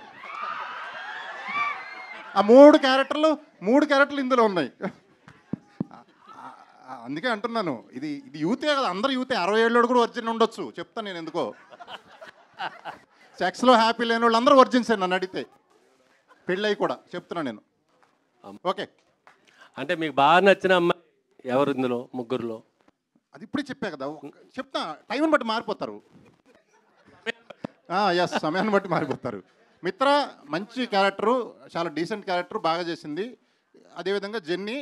ఆ 3 క్యారెక్టర్లు ఇందులో ఉన్నాయి. అందుకే అంటున్నాను, ఇది యూతే కదా, అందరూ యూతే. 60 ఏళ్ళోడు కూడా వర్జిన్ ఉండొచ్చు, చెప్తాను నేను ఎందుకో. సెక్స్లో హ్యాపీ లేని వాళ్ళు అందరూ వర్జిన్సే నన్ను అడిగితే, పెళ్ళయి కూడా చెప్తున్నా నేను. ఓకే, అంటే మీకు బాగా నచ్చిన అమ్మాయి ఎవరు ఇందులో 3లో? అది ఇప్పుడే చెప్పా కదా, చెప్తా. టైంని బట్టి మారిపోతారు. ఎస్, సమయాన్ని బట్టి మారిపోతారు. మిత్ర మంచి క్యారెక్టరు, చాలా డీసెంట్ క్యారెక్టర్, బాగా చేసింది. అదేవిధంగా జెన్నీ,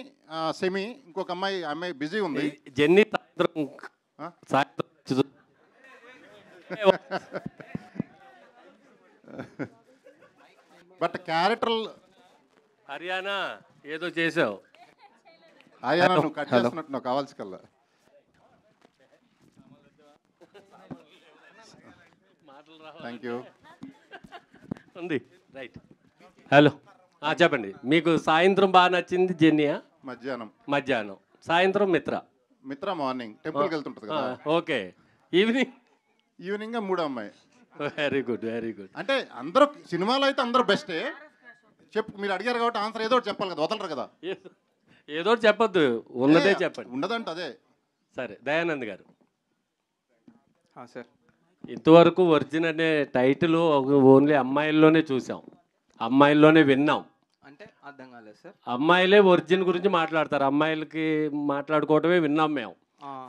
సెమీ, ఇంకొక అమ్మాయి బిజీ ఉంది. జెన్నీ బట్ క్యారెక్టర్ హర్యానా ఏదో చేసావు. హర్యానా నువ్వు కట్ చేస్తున్నట్టు నాకు కావాల్సి కల్లా. Thank you. ఉంది రైట్. హలో, చెప్పండి. మీకు సాయంత్రం బాగా నచ్చింది జెన్నీయా? మధ్యాహ్నం. సాయంత్రం మిత్ర మార్నింగ్ టెంపుల్కి వెళ్తుంటుంది కదా. ఓకే, ఈవినింగ్ 3 అమ్మాయి. Very good. అంటే అందరూ సినిమాలో అయితే అందరూ బెస్టే. చెప్పు, మీరు అడిగారు కాబట్టి ఆన్సర్ ఏదో ఒకటి చెప్పాలి కదా, వదలరు కదా. ఏదో ఒకటి చెప్పొద్దు, ఉన్నదే చెప్పండి. ఉండదంటే అదే. సరే, దయానంద్ గారు. సార్, ఇంతవరకు వర్జిన్ అనే టైటిల్ ఓన్లీ అమ్మాయిల్లోనే చూసాం, అమ్మాయిల్లోనే విన్నాం. అంటే అర్థం కాలేదు సార్. అమ్మాయిలే వర్జిన్ గురించి మాట్లాడతారు, అమ్మాయిలకి మాట్లాడుకోవటమే విన్నాం మేము.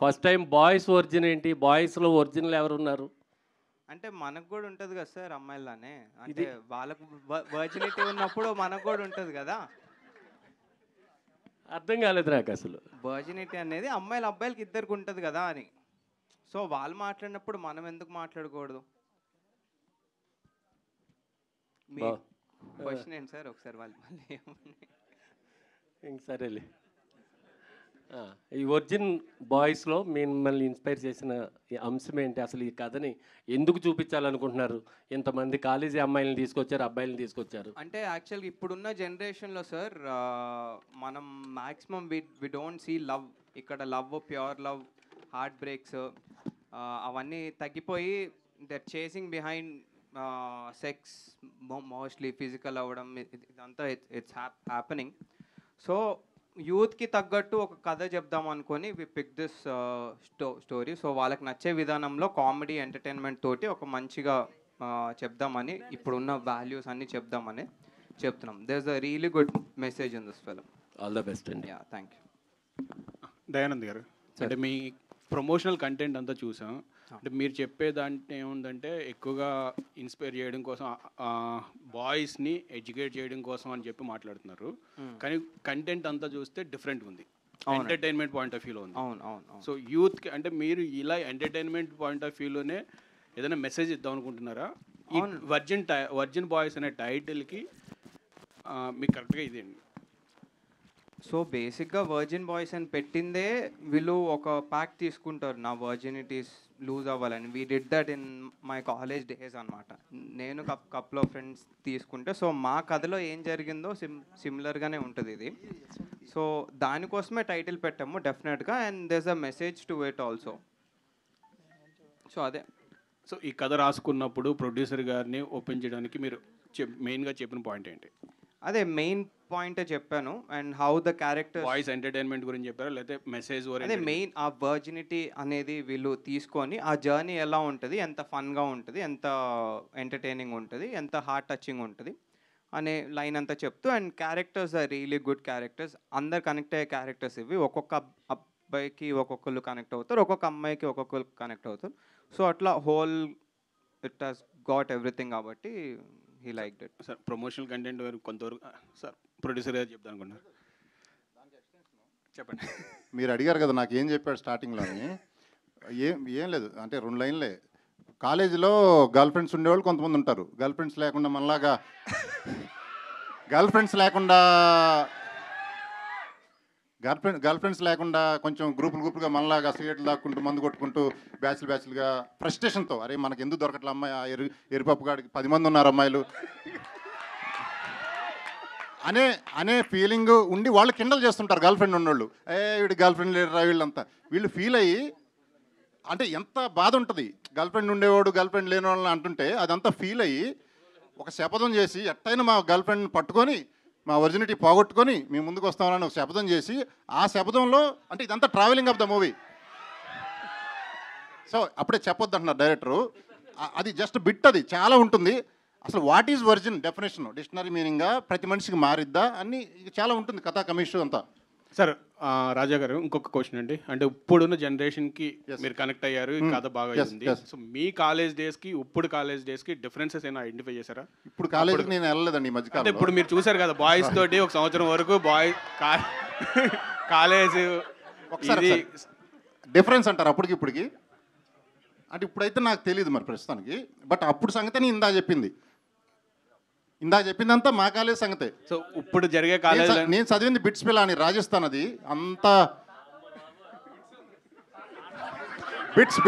ఫస్ట్ టైం బాయ్స్ వర్జిన్ ఏంటి? బాయ్స్లో ఒరిజినల్ ఎవరు ఉన్నారు? అంటే మనకు కూడా ఉంటుంది కదా సార్ అమ్మాయిలానే, అంటే వాళ్ళకు వర్జినిటీ ఉన్నప్పుడు మనకు కూడా ఉంటుంది కదా. అర్థం కాలేదు నాకు అసలు. వర్జినిటీ అనేది అబ్బాయిలకి ఇద్దరికి ఉంటుంది కదా అని. సో వాళ్ళు మాట్లాడినప్పుడు మనం ఎందుకు మాట్లాడకూడదు? మీ క్వశ్చన్ ఏంటి సార్? ఒకసారి వాళ్ళు ఇంక సరేలే. ఈ ఒరిజిన్ బాయ్స్లో మిమ్మల్ని ఇన్స్పైర్ చేసిన అంశం ఏంటి? అసలు ఈ కథని ఎందుకు చూపించాలనుకుంటున్నారు? ఇంతమంది కాలేజీ అమ్మాయిలను తీసుకొచ్చారు, అబ్బాయిలను తీసుకొచ్చారు. అంటే యాక్చువల్గా ఇప్పుడున్న జనరేషన్లో సార్ మనం maximum we don't see love. ఇక్కడ love, pure love, heart breaks అవన్నీ తగ్గిపోయి that chasing behind sex, mostly physical అవ్వడం, ఇదంతా ఇట్స్ హ్యాపెనింగ్. సో యూత్కి తగ్గట్టు ఒక కథ చెప్దాం అనుకొని వి పిక్ దిస్ స్టోరీ. సో వాళ్ళకి నచ్చే విధానంలో కామెడీ, ఎంటర్టైన్మెంట్ తోటి ఒక మంచిగా చెప్దామని, ఇప్పుడున్న వాల్యూస్ అన్నీ చెప్దామని చెప్తున్నాం. There is a really good message in this film. All the best అండి. Yeah, thank you. దయానంద్ గారు, అంటే మీ ప్రమోషనల్ కంటెంట్ అంతా చూసాం. అంటే మీరు చెప్పేదాంట్లో ఏముందంటే ఎక్కువగా ఇన్స్పైర్ చేయడం కోసం, బాయ్స్ని ఎడ్యుకేట్ చేయడం కోసం అని చెప్పి మాట్లాడుతున్నారు. కానీ కంటెంట్ అంతా చూస్తే డిఫరెంట్ ఉంది, ఎంటర్టైన్మెంట్ పాయింట్ ఆఫ్ వ్యూలో ఉంది. సో యూత్కి అంటే మీరు ఇలా ఎంటర్టైన్మెంట్ పాయింట్ ఆఫ్ వ్యూలోనే ఏదైనా మెసేజ్ ఇద్దాం అనుకుంటున్నారా? ఈ వర్జిన్ బాయ్స్ అనే టైటిల్కి మీకు కరెక్ట్గా ఇదేండి. సో బేసిక్గా వర్జిన్ బాయ్స్ అని పెట్టిందే వీళ్ళు ఒక ప్యాక్ తీసుకుంటారు నా వర్జినిటీస్ లూజ్ అవ్వాలని. We did that in my college days అనమాట. నేను కపుల్ ఆఫ్ ఫ్రెండ్స్ తీసుకుంటే, సో మా కథలో ఏం జరిగిందో సిమిలర్గానే ఉంటుంది ఇది. సో దానికోసమే టైటిల్ పెట్టాము డెఫినెట్గా, and there's a message to it also. So అదే. సో ఈ కథ రాసుకున్నప్పుడు ప్రొడ్యూసర్ గారిని ఒప్పించడానికి మీరు మెయిన్గా చెప్పిన పాయింట్ ఏంటి? అదే మెయిన్ పాయింటే చెప్పాను. And how the character voice entertainment గురించి చెప్పారా, లేకపోతే మెసేజ్? అదే మెయిన్ ఆ వర్జినిటీ అనేది వీళ్ళు తీసుకొని ఆ జర్నీ ఎలా ఉంటుంది, ఎంత ఫన్గా ఉంటుంది, ఎంత ఎంటర్టైనింగ్ ఉంటుంది, ఎంత హార్ట్ టచింగ్ ఉంటుంది అనే లైన్ అంతా చెప్తూ, and characters are really good characters. అందరు కనెక్ట్ అయ్యే క్యారెక్టర్స్ ఇవి. ఒక్కొక్క అబ్బాయికి ఒక్కొక్కరు కనెక్ట్ అవుతారు, ఒక్కొక్క అమ్మాయికి ఒక్కొక్కరు కనెక్ట్ అవుతారు. సో అట్లా whole it has got everything కాబట్టి he like it. Sir promotional content కొంతవరకు సార్ ప్రొడ్యూసర్ గారు చెప్తాను అనుకున్నారు, చెప్పండి. మీరు అడిగారు కదా నాకు ఏం చెప్పాడు స్టార్టింగ్లోని. ఏం లేదు, అంటే 2 లైన్లే. కాలేజీలో గర్ల్ ఫ్రెండ్స్ ఉండేవాళ్ళు కొంతమంది ఉంటారు, గర్ల్ ఫ్రెండ్స్ లేకుండా మనలాగా గర్ల్ ఫ్రెండ్స్ లేకుండా కొంచెం గ్రూపులుగా మనలాగా సిగరెట్లు దాక్కుంటూ మందు కొట్టుకుంటూ బ్యాచ్లుగా ఫ్రస్ట్రేషన్తో, అరే మనకి ఎందుకు దొరకట్లే అమ్మాయి, ఆ ఎరుపప్పు గాడికి 10 మంది ఉన్నారు అమ్మాయిలు అనే ఫీలింగ్ ఉండి వాళ్ళు కిండల్ చేస్తుంటారు గర్ల్ ఫ్రెండ్ ఉన్నోళ్ళు. వీడి గర్ల్ ఫ్రెండ్ లేరు వీళ్ళంతా. వీళ్ళు ఫీల్ అయ్యి, అంటే ఎంత బాధ ఉంటుంది గర్ల్ ఫ్రెండ్ ఉండేవాడు గర్ల్ ఫ్రెండ్ లేని వాళ్ళని అంటుంటే, అదంతా ఫీల్ అయ్యి ఒక శపథం చేసి ఎట్టయినా మా గర్ల్ ఫ్రెండ్ పట్టుకొని మా ఒరిజినిటీ పోగొట్టుకొని మేము ముందుకు వస్తామని ఒక శపథం చేసి, ఆ శపథంలో అంటే ఇదంతా travelling of the movie. So అప్పుడే చెప్పొద్దు అంటున్నారు డైరెక్టరు. అది జస్ట్ బిట్, అది చాలా ఉంటుంది. అసలు what is virgin definition, dictionary మీనింగ్గా ప్రతి మనిషికి మారిద్దా అన్ని చాలా ఉంటుంది కథా కమిషన్ అంతా. సార్ రాజా గారు, ఇంకొక క్వశ్చన్ అండి. అంటే ఇప్పుడున్న జనరేషన్కి మీరు కనెక్ట్ అయ్యారు, కథ బాగా ఉంది. సో మీ కాలేజ్ డేస్కి ఇప్పుడు కాలేజ్ డేస్కి డిఫరెన్సెస్ ఏమైనా ఐడెంటిఫై చేశారా? ఇప్పుడు కాలేజ్ నేను వెళ్ళలేదండి ఈ మధ్యకాలం. అంటే ఇప్పుడు మీరు చూసారు కదా బాయ్స్ తోటి 1 సంవత్సరం వరకు కాలేజ్ ఒకసారి డిఫరెన్స్ అంటారు అప్పటికి ఇప్పటికి. అంటే ఇప్పుడైతే నాకు తెలియదు మరి ప్రస్తుతానికి, బట్ అప్పుడు సంగతి ఇందాక చెప్పిందంతా మా కాలేజ్ సంగతే. సో ఇప్పుడు జరిగే కాలేజ్ నేను చదివింది బిట్స్ పిల్ల అని రాజస్థాన్, అది అంతా బిట్స్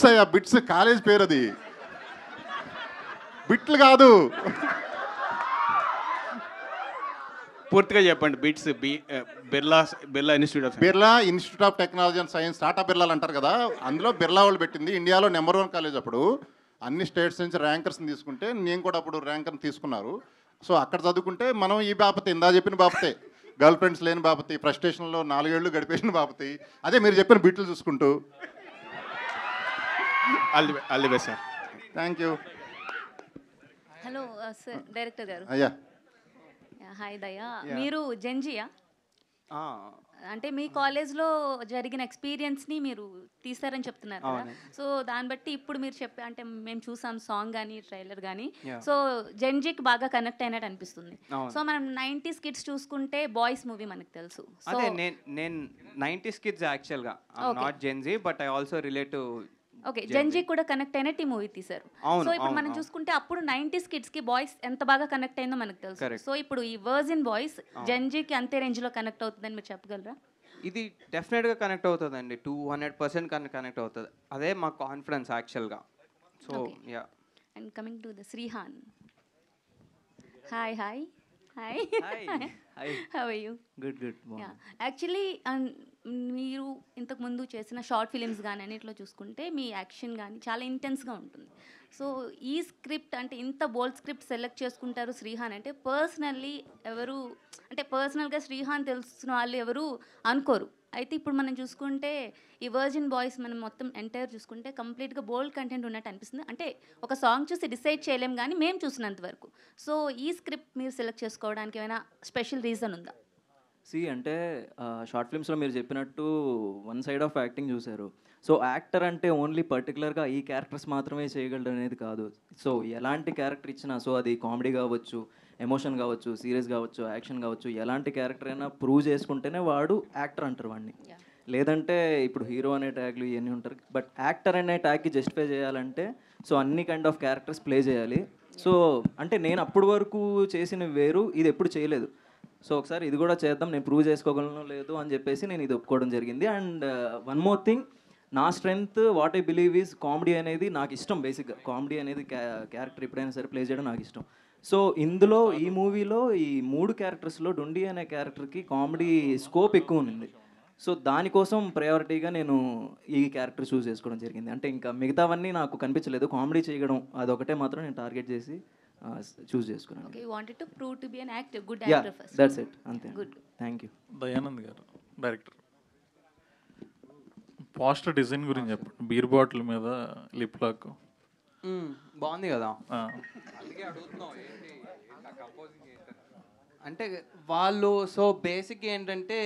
అయ్యా, బిట్స్ కాలేజ్ పేరు, అది బిట్లు కాదు. పూర్తిగా చెప్పండి. BITS Birla institute of technology and science, Tata బిర్లాలు అంటారు కదా, అందులో బిర్లా వాళ్ళు పెట్టింది. ఇండియాలో నెంబర్ 1 కాలేజ్ అప్పుడు. అన్ని స్టేట్స్ నుంచి ర్యాంకర్స్ని తీసుకుంటే నేను కూడా అప్పుడు ర్యాంకర్ని తీసుకున్నారు. సో అక్కడ చదువుకుంటే మనం ఈ బాపతే, ఇందా చెప్పిన బాపతే, గర్ల్ ఫ్రెండ్స్ లేని బాపతి, ఫ్రస్ట్రేషన్లో 4 ఏళ్ళు గడిపేసిన బాపతి, అదే మీరు చెప్పిన బిట్లు చూసుకుంటూ. All the best sir. Thank you. Hello sir, director గారు. అయ్యా హాయ్ దయా, మీరు జెన్జీయా? అంటే మీ కాలేజ్లో జరిగిన ఎక్స్పీరియన్స్ని మీరు తీస్తారని చెప్తున్నారు కదా. సో దాన్ని బట్టి ఇప్పుడు మీరు అంటే మేము చూసాం సాంగ్ కానీ ట్రైలర్ కానీ, సో జెన్జీకి బాగా కనెక్ట్ అయినట్టు అనిపిస్తుంది. సో మనం 90s కిడ్స్ చూసుకుంటే బాయ్స్ మూవీ మనకు తెలుసు. అదే నేను 90s కిడ్స్ యాక్చువల్గా, not Gen Z, but I also relate to. Okay, Gen Z కూడా కనెక్ట్ అయినట్టు ఈ మూవీ తీశారు. సో ఇప్పుడు మనం చూసుకుంటే అప్పుడు 90s కిడ్స్ కి బాయ్స్ ఎంత బాగా కనెక్ట్ అయిందో మనకు తెలుసు. సో ఇప్పుడు ఈ వర్జిన్ బాయ్స్ జెన్జీకి అంతే రేంజ్ లో కనెక్ట్ అవుతుందని మీరు చెప్పగలరా? ఇది డెఫినెట్గా కనెక్ట్ అవుతుందండి, 200% కనెక్ట్ అవుతుంది. అదే మా కాన్ఫిడెన్స్ యాక్చువల్గా. So yeah. And coming to the Srihan. Hi hi hi hi, how are you? Good. Actually మీరు ఇంతకుముందు చేసిన షార్ట్ ఫిలిమ్స్ కానీ అన్నిట్లో చూసుకుంటే మీ యాక్షన్ కానీ చాలా ఇంటెన్స్గా ఉంటుంది. సో ఈ స్క్రిప్ట్ అంటే ఇంత బోల్డ్ స్క్రిప్ట్ సెలెక్ట్ చేసుకుంటారు శ్రీహాన్ అంటే పర్సనల్గా శ్రీహాన్ తెలిసిన వాళ్ళు ఎవరు అనుకోరు. అయితే ఇప్పుడు మనం చూసుకుంటే ఈ వర్జిన్ బాయ్స్ మనం మొత్తం ఎంటైర్ చూసుకుంటే కంప్లీట్గా బోల్డ్ కంటెంట్ ఉన్నట్టు అనిపిస్తుంది. అంటే ఒక సాంగ్ చూసి డిసైడ్ చేయలేం కానీ మేము చూసినంత వరకు. సో ఈ స్క్రిప్ట్ మీరు సెలెక్ట్ చేసుకోవడానికి ఏమైనా స్పెషల్ రీజన్ ఉందా? అంటే షార్ట్ ఫిల్మ్స్లో మీరు చెప్పినట్టు వన్ సైడ్ ఆఫ్ యాక్టింగ్ చూశారు. సో యాక్టర్ అంటే ఓన్లీ పర్టికులర్గా ఈ క్యారెక్టర్స్ మాత్రమే చేయగలడు అనేది కాదు. సో ఎలాంటి క్యారెక్టర్ ఇచ్చినా, సో అది కామెడీ కావచ్చు, ఎమోషన్ కావచ్చు, సీరియస్ కావచ్చు, యాక్షన్ కావచ్చు, ఎలాంటి క్యారెక్టర్ అయినా ప్రూవ్ చేసుకుంటేనే వాడు యాక్టర్ అంటారు వాడిని. లేదంటే ఇప్పుడు హీరో అనే ట్యాగ్లు ఇవన్నీ ఉంటారు, బట్ యాక్టర్ అనే ట్యాగ్కి జస్టిఫై చేయాలంటే సో అన్ని కైండ్ ఆఫ్ క్యారెక్టర్స్ ప్లే చేయాలి. సో అంటే నేను అప్పటి వరకు చేసిన వేరు, ఇది ఎప్పుడు చేయలేదు. సో ఒకసారి ఇది కూడా చేద్దాం, నేను ప్రూవ్ చేసుకోగలను లేదు అని చెప్పేసి నేను ఇది ఒప్పుకోవడం జరిగింది. అండ్ వన్ మోర్ థింగ్, నా strength what I believe is comedy అనేది నాకు ఇష్టం. బేసిక్గా కామెడీ అనేది క్యారెక్టర్ ఎప్పుడైనా సరే ప్లే చేయడం నాకు ఇష్టం. సో ఇందులో ఈ మూవీలో ఈ 3 క్యారెక్టర్స్లో డొండి అనే క్యారెక్టర్కి కామెడీ స్కోప్ ఎక్కువ ఉంది. సో దానికోసం ప్రయారిటీగా నేను ఈ క్యారెక్టర్ చూస్ చేసుకోవడం జరిగింది. అంటే ఇంకా మిగతావన్నీ నాకు కనిపించలేదు, కామెడీ చేయడం అదొకటే మాత్రం నేను టార్గెట్ చేసి చూస్ చేసుకున్నాను. Okay, you wanted to prove to be an actor, good Yeah, actor first. that's it. అంతే. Good. Thank you. దయానంద్ గారు డైరెక్టర్, పోస్టర్ డిజైన్ గురించి చెప్పండి. బీర్ బాటిల్ మీద లిప్ లాక్ బాగుంది కదా. అంటే వాళ్ళు సో బేసిక్ ఏంటంటే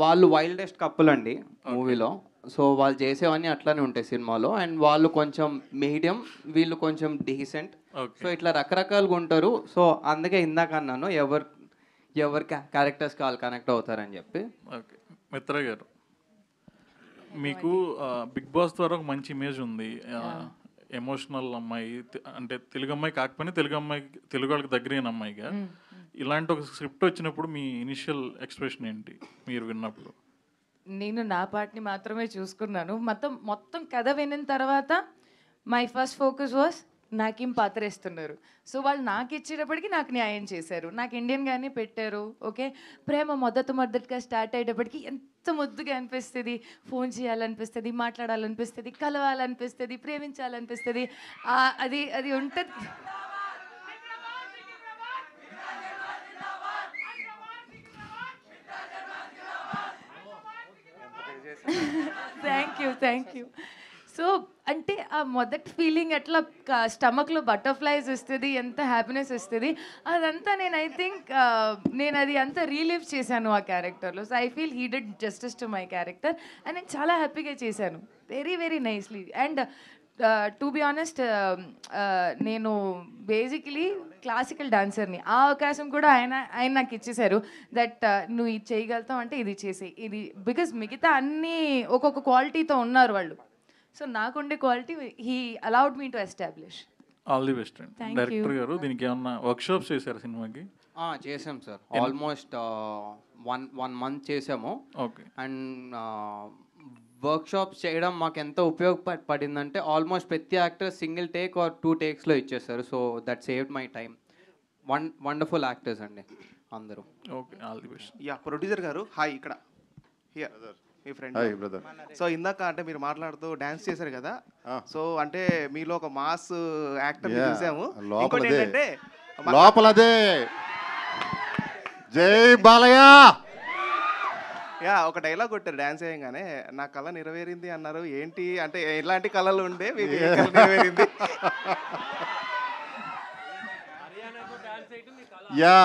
వాళ్ళు వైల్డెస్ట్ కప్పుల్ అండి మూవీలో. సో వాళ్ళు చేసేవన్నీ అట్లానే ఉంటాయి సినిమాలో. అండ్ వాళ్ళు కొంచెం మీడియం, వీళ్ళు కొంచెం డీసెంట్. సో ఇట్లా రకరకాలుగా ఉంటారు. సో అందుకే ఇందాక అన్నాను ఎవరు క్యారెక్టర్స్ వాళ్ళు కనెక్ట్ అవుతారని చెప్పి. ఓకే. మిత్ర గారు, మీకు బిగ్ బాస్ ద్వారా ఒక మంచి ఇమేజ్ ఉంది. ఎమోషనల్ అమ్మాయి, అంటే తెలుగు అమ్మాయి కాకపోయినా తెలుగు వాళ్ళకి దగ్గరైన అమ్మాయిగా. ఇలాంటి ఒక స్క్రిప్ట్ వచ్చినప్పుడు మీ ఇనిషియల్ ఎక్స్ప్రెషన్ ఏంటి మీరు విన్నప్పుడు? నేను నా పార్ట్ని మాత్రమే చూసుకున్నాను. మొత్తం కథ విన్న తర్వాత మై ఫస్ట్ ఫోకస్ వాస్ నాకేం పాత్ర ఇస్తున్నారు. సో వాళ్ళు నాకు ఇచ్చేటప్పటికి నాకు న్యాయం చేశారు, నాకు ఇండియన్గానే పెట్టారు. ఓకే, ప్రేమ మొదటగా స్టార్ట్ అయ్యేటప్పటికి ఎంత ముద్దుగా అనిపిస్తుంది, ఫోన్ చేయాలనిపిస్తుంది, మాట్లాడాలనిపిస్తుంది, కలవాలనిపిస్తుంది, ప్రేమించాలనిపిస్తుంది. అది ఉంటుంది. Thank you. సో అంటే ఆ మొదటి ఫీలింగ్ అట్లా స్టమక్లో బటర్ఫ్లైస్ వస్తుంది, ఎంత హ్యాపీనెస్ వస్తుంది, అదంతా నేను ఐ థింక్ నేను అది అంతా రీలివ్ చేశాను ఆ క్యారెక్టర్లో. So I feel he did justice to my character and నేను చాలా హ్యాపీగా చేశాను, very very nicely. And to be honest, నేను బేసికలీ క్లాసికల్ డాన్సర్ని. ఆ అవకాశం కూడా ఆయన నాకు ఇచ్చేశారు. దట్ నువ్వు ఇది చేయగలుగుతావు అంటే ఇది చేసే, ఇది బికాజ్ మిగతా అన్నీ ఒక్కొక్క క్వాలిటీతో ఉన్నారు వాళ్ళు. సో నాకుండే quality he allowed me to establish. All the best అండి. డైరెక్టర్ గారు, దీనికి ఏమన్నా వర్క్షాప్స్ చేశారు సినిమాకి? చేసాం సార్, ఆల్మోస్ట్ 1 month చేసాము. ఓకే. అండ్ వర్క్షాప్స్ చేయడం మాకు ఎంత ఉపయోగపడిందంటే ఆల్మోస్ట్ ప్రతి యాక్టర్ సింగిల్ టేక్ ఆర్ 2 takesలో ఇచ్చేస్తారు. So that saved my time. Wonderful actors అండి అందరూ. Okay, all the best. Yeah, producer గారు హాయ్. ఇక్కడ మీ ఫ్రెండ్. Hi brother. సో ఇందాక అంటే మీరు మాట్లాడుతూ డాన్స్ చేశారు కదా, సో అంటే మీలో ఒక మాస్ యాక్టర్ చూసాము. ఇంకోటి ఏంటంటే లోపలదే జై బాలయ్య. యా, ఒక డైలాగ్ కొట్టారు డాన్స్ చేయగానే, నా కళ నెరవేరింది అన్నారు. ఏంటి అంటే ఎలాంటి కళలు ఉండే మీకు నెరవేరింది? యా,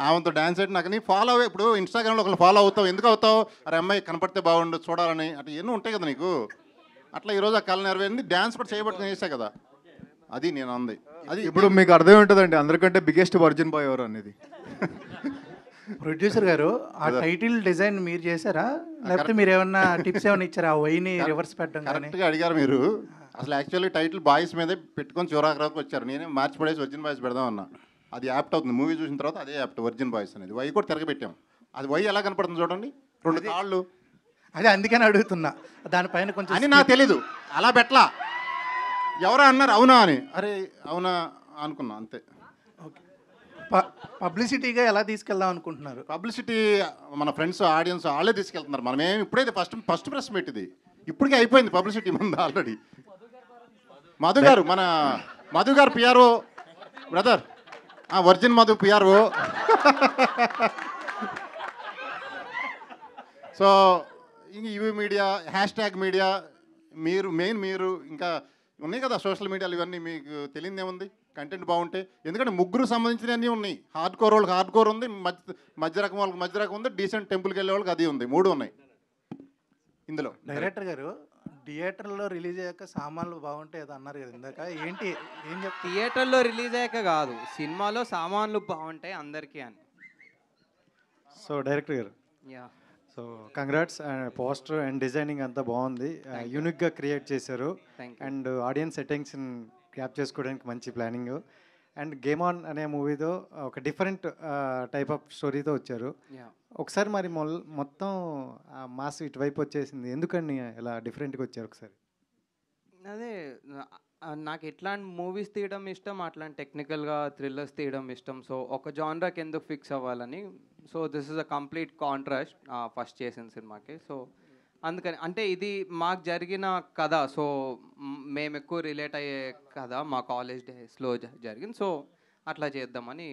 ఆమెతో డాన్స్ అయితే నాకు ఫాలో అవ్వే. ఇప్పుడు ఇన్స్టాగ్రామ్లో ఒకళ్ళు ఫాలో అవుతావు, ఎందుకు అవుతావు? అరే అమ్మాయి కనపడితే బాగుండు చూడాలని, అట్లా ఎన్నో ఉంటాయి కదా నీకు. అట్లా ఈరోజు ఆ కళ నెరవేరింది, డ్యాన్స్ కూడా చేయబట్టి చేసా కదా, అది నేను అంది. అది ఇప్పుడు మీకు అర్థం ఉంటుందండి అందరికంటే బిగ్గెస్ట్ వర్జిన్ బాయ్ ఎవరు అనేది. ప్రొడ్యూసర్ గారు, ఆ టైటిల్ డిజైన్ మీరు చేశారా, లేకపోతే మీరు ఏమన్నా టిప్స్ ఏమైనా ఇచ్చారా? ఆ వైని రివర్స్ పెట్టడం కరెక్ట్గా అడిగారు మీరు. అసలు యాక్చువల్లీ టైటిల్ బాయ్స్ మీదే పెట్టుకొని చివరాకి వచ్చారు. నేనే మార్చి పడేసి వర్జిన్ బాయ్స్ పెడదాం అన్నా. అది యాప్ట్ అవుతుంది, మూవీ చూసిన తర్వాత అదే యాప్ట్ వర్జిన్ బాయ్స్ అనేది. వై కూడా తిరగబెట్టాం. అది వై ఎలా కనపడుతుంది చూడండి, 2 కాళ్ళు. అదే అందుకని అడుగుతున్నా, దానిపైన కొంచెం అని నాకు తెలీదు, అలా పెట్టలా. ఎవరో అన్నారు అవునా అని, అరే అవునా అనుకున్నా అంతే. పబ్లిసిటీగా ఎలా తీసుకెళ్దాం అనుకుంటున్నారు? పబ్లిసిటీ మన ఫ్రెండ్స్ ఆడియన్స్ వాళ్ళే తీసుకెళ్తున్నారు. మనమేం ఇప్పుడైతే ఫస్ట్ ప్రెస్ పెట్టింది, ఇప్పటికే అయిపోయింది పబ్లిసిటీ ముందు ఆల్రెడీ. మధు గారు, మన మధు గారు PRO brother, virgin Madhu PRO. So so ఇంక ఇవి మీడియా హ్యాష్ ట్యాగ్ మీడియా మీరు ఇంకా ఉన్నాయి కదా సోషల్ మీడియాలు, ఇవన్నీ మీకు తెలియదు ఏముంది కంటెంట్ బాగుంటే. ఎందుకంటే ముగ్గురు సంబంధించినవన్నీ ఉన్నాయి. హార్డ్ కోర్ వాళ్ళకి హార్డ్ కోర్ ఉంది, మధ్య రకం వాళ్ళకి మధ్య రకం ఉంది, డీసెంట్ టెంపుల్కి వెళ్ళే వాళ్ళకి అది ఉంది. 3 ఉన్నాయి ఇందులో. డైరెక్టర్ గారు థియేటర్లో రిలీజ్ అయ్యాక సామాన్లు బాగుంటాయి అది అన్నారు కదా ఇందాక, ఏంటి ఏం చెప్తారు? థియేటర్లో రిలీజ్ అయ్యాక కాదు, సినిమాలో సామాన్లు బాగుంటాయి అందరికీ అని. సో డైరెక్టర్ గారు, yeah, so congrats. Poster and designing అంతా బాగుంది, యూనిక్గా క్రియేట్ చేశారు. అండ్ ఆడియన్స్ అటెన్షన్ క్యాప్ చేసుకోవడానికి మంచి ప్లానింగ్. అండ్ గేమ్ ఆన్ అనే మూవీతో ఒక డిఫరెంట్ టైప్ ఆఫ్ స్టోరీతో వచ్చారు. ఒకసారి మరి మొత్తం మాస్ ఇటువైపు వచ్చేసింది, ఎందుకని ఇలా డిఫరెంట్గా వచ్చారు ఒకసారి? అదే నాకు ఎట్లాంటి మూవీస్ తీయడం ఇష్టం, అట్లాంటి టెక్నికల్గా థ్రిల్లర్స్ తీయడం ఇష్టం. సో ఒక జానరాకి ఎందుకు ఫిక్స్ అవ్వాలని. So this is a complete contrast first చేసిన సినిమాకి. సో అందుకని అంటే ఇది మాకు జరిగిన కథ, సో మేము ఎక్కువ రిలేట్ అయ్యే కథ మా కాలేజ్ డేస్లో జరిగింది. సో అట్లా చేద్దామని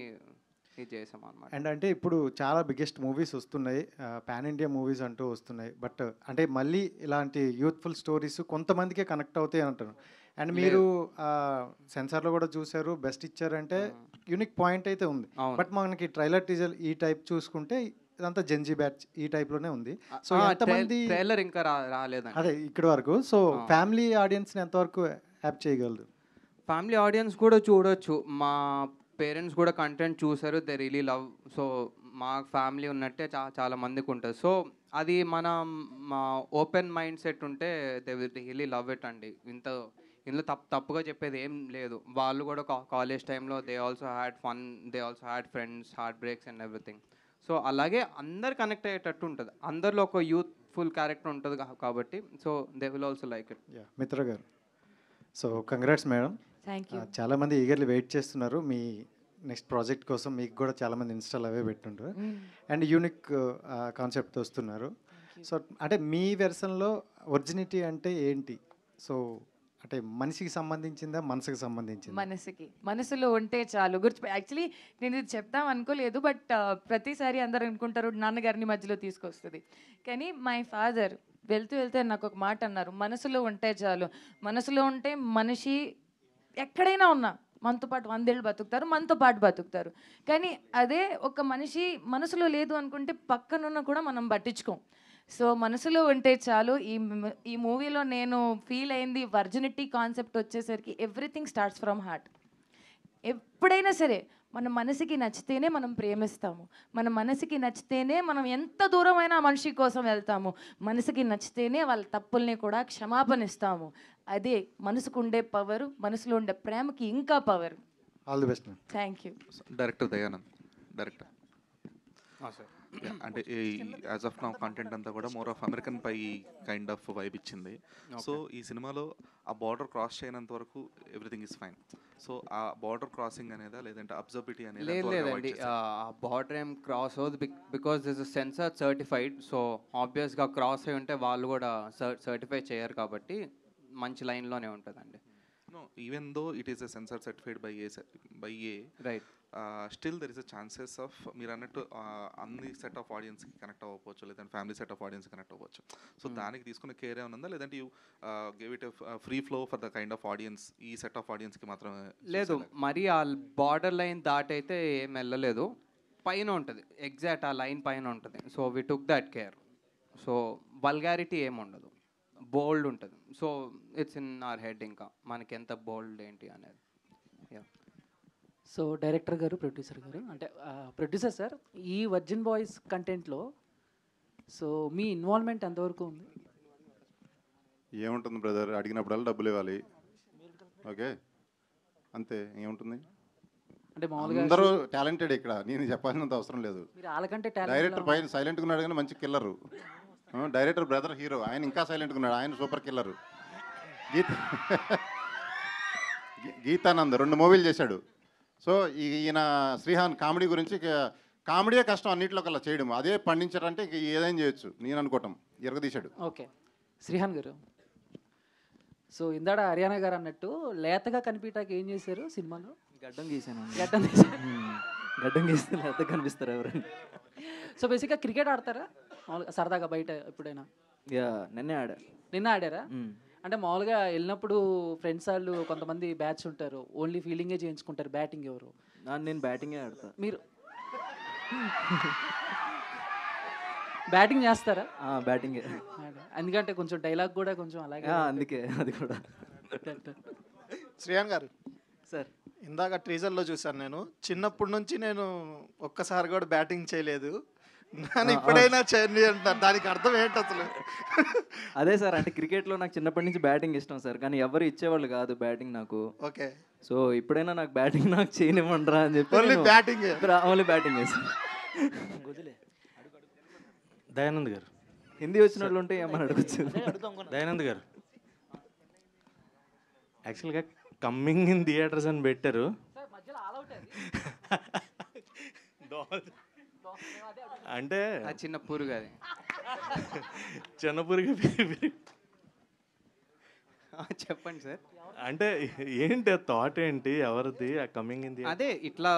ఇది చేసాం అనమాట. అండ్ అంటే ఇప్పుడు చాలా బిగ్గెస్ట్ మూవీస్ వస్తున్నాయి, పాన్ ఇండియా మూవీస్ అంటూ వస్తున్నాయి. బట్ అంటే మళ్ళీ ఇలాంటి యూత్ఫుల్ స్టోరీస్ కొంతమందికే కనెక్ట్ అవుతాయి అంటారు. అండ్ మీరు సెన్సార్లో కూడా చూసారు, బెస్ట్ ఇచ్చారంటే యూనిక్ పాయింట్ అయితే ఉంది. బట్ మనకి ట్రైలర్ టీజర్ ఈ టైప్ చూసుకుంటే ఇదంతా జెన్జీ బ్యాచ్ ఈ టైప్లోనే ఉంది. సో ఎంతమంది ట్రైలర్ ఇంకా రాలేదు అదే ఇక్కడ వరకు. సో ఫ్యామిలీ ఆడియన్స్ని ఎంతవరకు యాప్ చేయగలదు? ఫ్యామిలీ ఆడియన్స్ కూడా చూడొచ్చు. మా పేరెంట్స్ కూడా కంటెంట్ చూసారు, దే రియలీ లవ్. సో మా ఫ్యామిలీ ఉన్నట్టే చాలా మందికి ఉంటుంది. సో అది మా ఓపెన్ మైండ్ సెట్ ఉంటే they will really love it అండి. ఇందులో తప్పుగా చెప్పేది ఏం లేదు. వాళ్ళు కూడా కాలేజ్ టైంలో they also had fun, they also had friends, heart breaks and everything. So అలాగే అందరు కనెక్ట్ అయ్యేటట్టు ఉంటుంది, అందరిలో ఒక యూత్ఫుల్ క్యారెక్టర్ ఉంటుంది కాబట్టి. So they will also like it. మిత్ర గారు, so congrats madam. Thank you. చాలామంది ఈగర్లీ వెయిట్ చేస్తున్నారు మీ నెక్స్ట్ ప్రాజెక్ట్ కోసం. మీకు కూడా చాలామంది ఇన్స్టాల్ అవే పెట్టుంటారు. అండ్ యూనిక్ కాన్సెప్ట్తో వస్తున్నారు. సో అంటే మీ వెర్షన్లో ఒరిజినిటీ అంటే ఏంటి? సో అంటే మనిషికి సంబంధించిందా, మనసుకి సంబంధించింది? మనసులో ఉంటే చాలు. యాక్చువల్లీ నేను ఇది చెప్తాం అనుకోలేదు, బట్ ప్రతిసారి అందరు అనుకుంటారు నాన్నగారిని మధ్యలో తీసుకొస్తుంది. కానీ మై ఫాదర్ వెళ్తూ నాకు ఒక మాట అన్నారు, మనసులో ఉంటే చాలు. మనసులో ఉంటే మనిషి ఎక్కడైనా ఉన్నా మనతో పాటు 100 ఏళ్ళు బతుకుతారు, మనతో పాటు బతుకుతారు. కానీ అదే ఒక మనిషి మనసులో లేదు అనుకుంటే పక్కనున్న కూడా మనం పట్టించుకోం. సో మనసులో ఉంటే చాలు. ఈ మూవీలో నేను ఫీల్ అయింది వర్జినిటీ కాన్సెప్ట్ వచ్చేసరికి ఎవ్రీథింగ్ స్టార్ట్స్ ఫ్రమ్ హార్ట్. ఎప్పుడైనా సరే మన మనసుకి నచ్చితేనే మనం ప్రేమిస్తాము, మన మనసుకి నచ్చితేనే మనం ఎంత దూరమైనా మనిషి కోసం వెళ్తాము, మనసుకి నచ్చితేనే వాళ్ళ తప్పుల్ని కూడా క్షమాపణిస్తాము. అదే మనసుకు ఉండే పవర్, మనసులో ఉండే ప్రేమకి ఇంకా power. All the best. Thank you. Director Dayanand. Director అంటే యాజ్ ఆఫ్ నౌ కంటెంట్ అంతా కూడా more of American pie kind of vibe ఇచ్చింది. సో ఈ సినిమాలో ఆ బార్డర్ క్రాస్ చేయనంత వరకు ఎవ్రీథింగ్ ఇస్ ఫైన్. సో ఆ బార్డర్ క్రాసింగ్ అనేదా లేదంటే అబ్జర్బిలిటీ అనేది? లేదండి, బార్డర్ ఏం క్రాస్ అవుతుంది because this is censor certified. So ఆబ్వియస్గా క్రాస్ అయి ఉంటే వాళ్ళు కూడా సర్టిఫై చేయరు కాబట్టి మంచి లైన్లోనే ఉంటుందండి. No, even though it is a sensor certified by A, right, still there is a chances of మీరు అన్నట్టు అన్ని సెట్ ఆఫ్ ఆడియన్స్కి కనెక్ట్ అవ్వవచ్చు, లేదంటే family set of audience connect అవ్వచ్చు. సో దానికి తీసుకున్న కేర్ ఏమైనా ఉందా, లేదంటే you give it free flow for the kind of audience, ఈ సెట్ ఆఫ్ ఆడియన్స్కి మాత్రమే? లేదు, మరి ఆ బార్డర్ లైన్ దాటైతే ఏం వెళ్ళలేదు. పైన ఉంటుంది, ఎగ్జాక్ట్ ఆ లైన్ పైన ఉంటుంది. So we took that care. So vulgarity ఏమి ఉండదు, బోల్డ్ ఉంటుంది. So it's in our head, ఇంకా మనకి ఎంత బోల్డ్ ఏంటి అనేది. సో డైరెక్టర్ గారు, ప్రొడ్యూసర్ గారు, అంటే ప్రొడ్యూసర్ సార్, ఈ వర్జిన్ బాయ్స్ కంటెంట్లో సో మీ ఇన్వాల్వ్మెంట్ ఎంతవరకు ఉంది? ఏముంటుంది బ్రదర్, అడిగినప్పుడల్లా డబ్బులు ఇవ్వాలి, ఓకే అంతే. ఏముంటుంది, అంటే మామూలుగా అందరూ టాలెంటెడ్ ఇక్కడ, నేను చెప్పాల్సినంత అవసరం లేదు. డైరెక్టర్ పైన సైలెంట్గా ఉన్నాడు కానీ మంచి కిల్లరు. డైరెక్టర్ బ్రదర్ హీరో, ఆయన ఇంకా సైలెంట్గా ఉన్నాడు, ఆయన సూపర్ కిల్లరు. గీతానంద్ 2 మూవీలు చేశాడు. సో ఈయన శ్రీహాన్ కామెడీ గురించి, కామెడీయే కష్టం అన్నింటిలో కల్లా చేయడం, అదే పండించారంటే ఏదైనా చేయొచ్చు నేను అనుకోవటం. ఎరగదీశాడు. ఓకే శ్రీహాన్ గారు, సో ఇందాడ హర్యానా గారు అన్నట్టు లేతగా కనిపించడానికి ఏం చేశారు సినిమాలో? గడ్డం గీసాను. గడ్డం గీసాను. గడ్డం గీస్తే లేతగా కనిపిస్తారు ఎవరైనా. సో బేసిక్గా క్రికెట్ ఆడతారా? మామూలుగా సరదాగా బయట ఎప్పుడైనా? యా నిన్నే ఆడా. నిన్న ఆడారా? అంటే మామూలుగా వెళ్ళినప్పుడు ఫ్రెండ్స్ వాళ్ళు కొంతమంది బ్యాచ్ ఉంటారు, ఓన్లీ ఫీల్డింగే చేయించుకుంటారు, బ్యాటింగ్ ఎవరు? నేను బ్యాటింగే ఆడతా. మీరు బ్యాటింగ్ చేస్తారా? బ్యాటింగే. ఎందుకంటే కొంచెం డైలాగ్ కూడా కొంచెం అలాగే. అందుకే అది కూడా. శ్రీయాన్ గారు సార్, ఇందాక ట్రీజర్లో చూశాను నేను. చిన్నప్పటి నుంచి నేను ఒక్కసారి కూడా బ్యాటింగ్ చేయలేదు, నన్ను ఇప్పుడైనా చేయండి అంటారు. దానికి అర్థం ఏంటి అసలు? అదే సార్, అంటే క్రికెట్లో నాకు చిన్నప్పటి నుంచి బ్యాటింగ్ ఇష్టం సార్, కానీ ఎవరు ఇచ్చేవాళ్ళు కాదు బ్యాటింగ్ నాకు. ఓకే. సో ఇప్పుడైనా నాకు బ్యాటింగ్ నాకు చేయనివ్వండిరా అని చెప్పి only batting only batting sir. Dayanand గారు, హిందీ వచ్చిన వాళ్ళు ఉంటే ఏమని అడగచ్చు. దయానంద్ గారు, యాక్చువల్గా కమ్మింగ్ ఇన్ థియేటర్స్ అని పెట్టారు. అంటే చిన్న పురుగు, అది చిన్న పురుగు. చెప్పండి సార్. అంటే ఏంటి థాట్ ఏంటి, ఎవరిది ఆ కమింగ్ ఇన్ థియేటర్? అదే ఇట్లా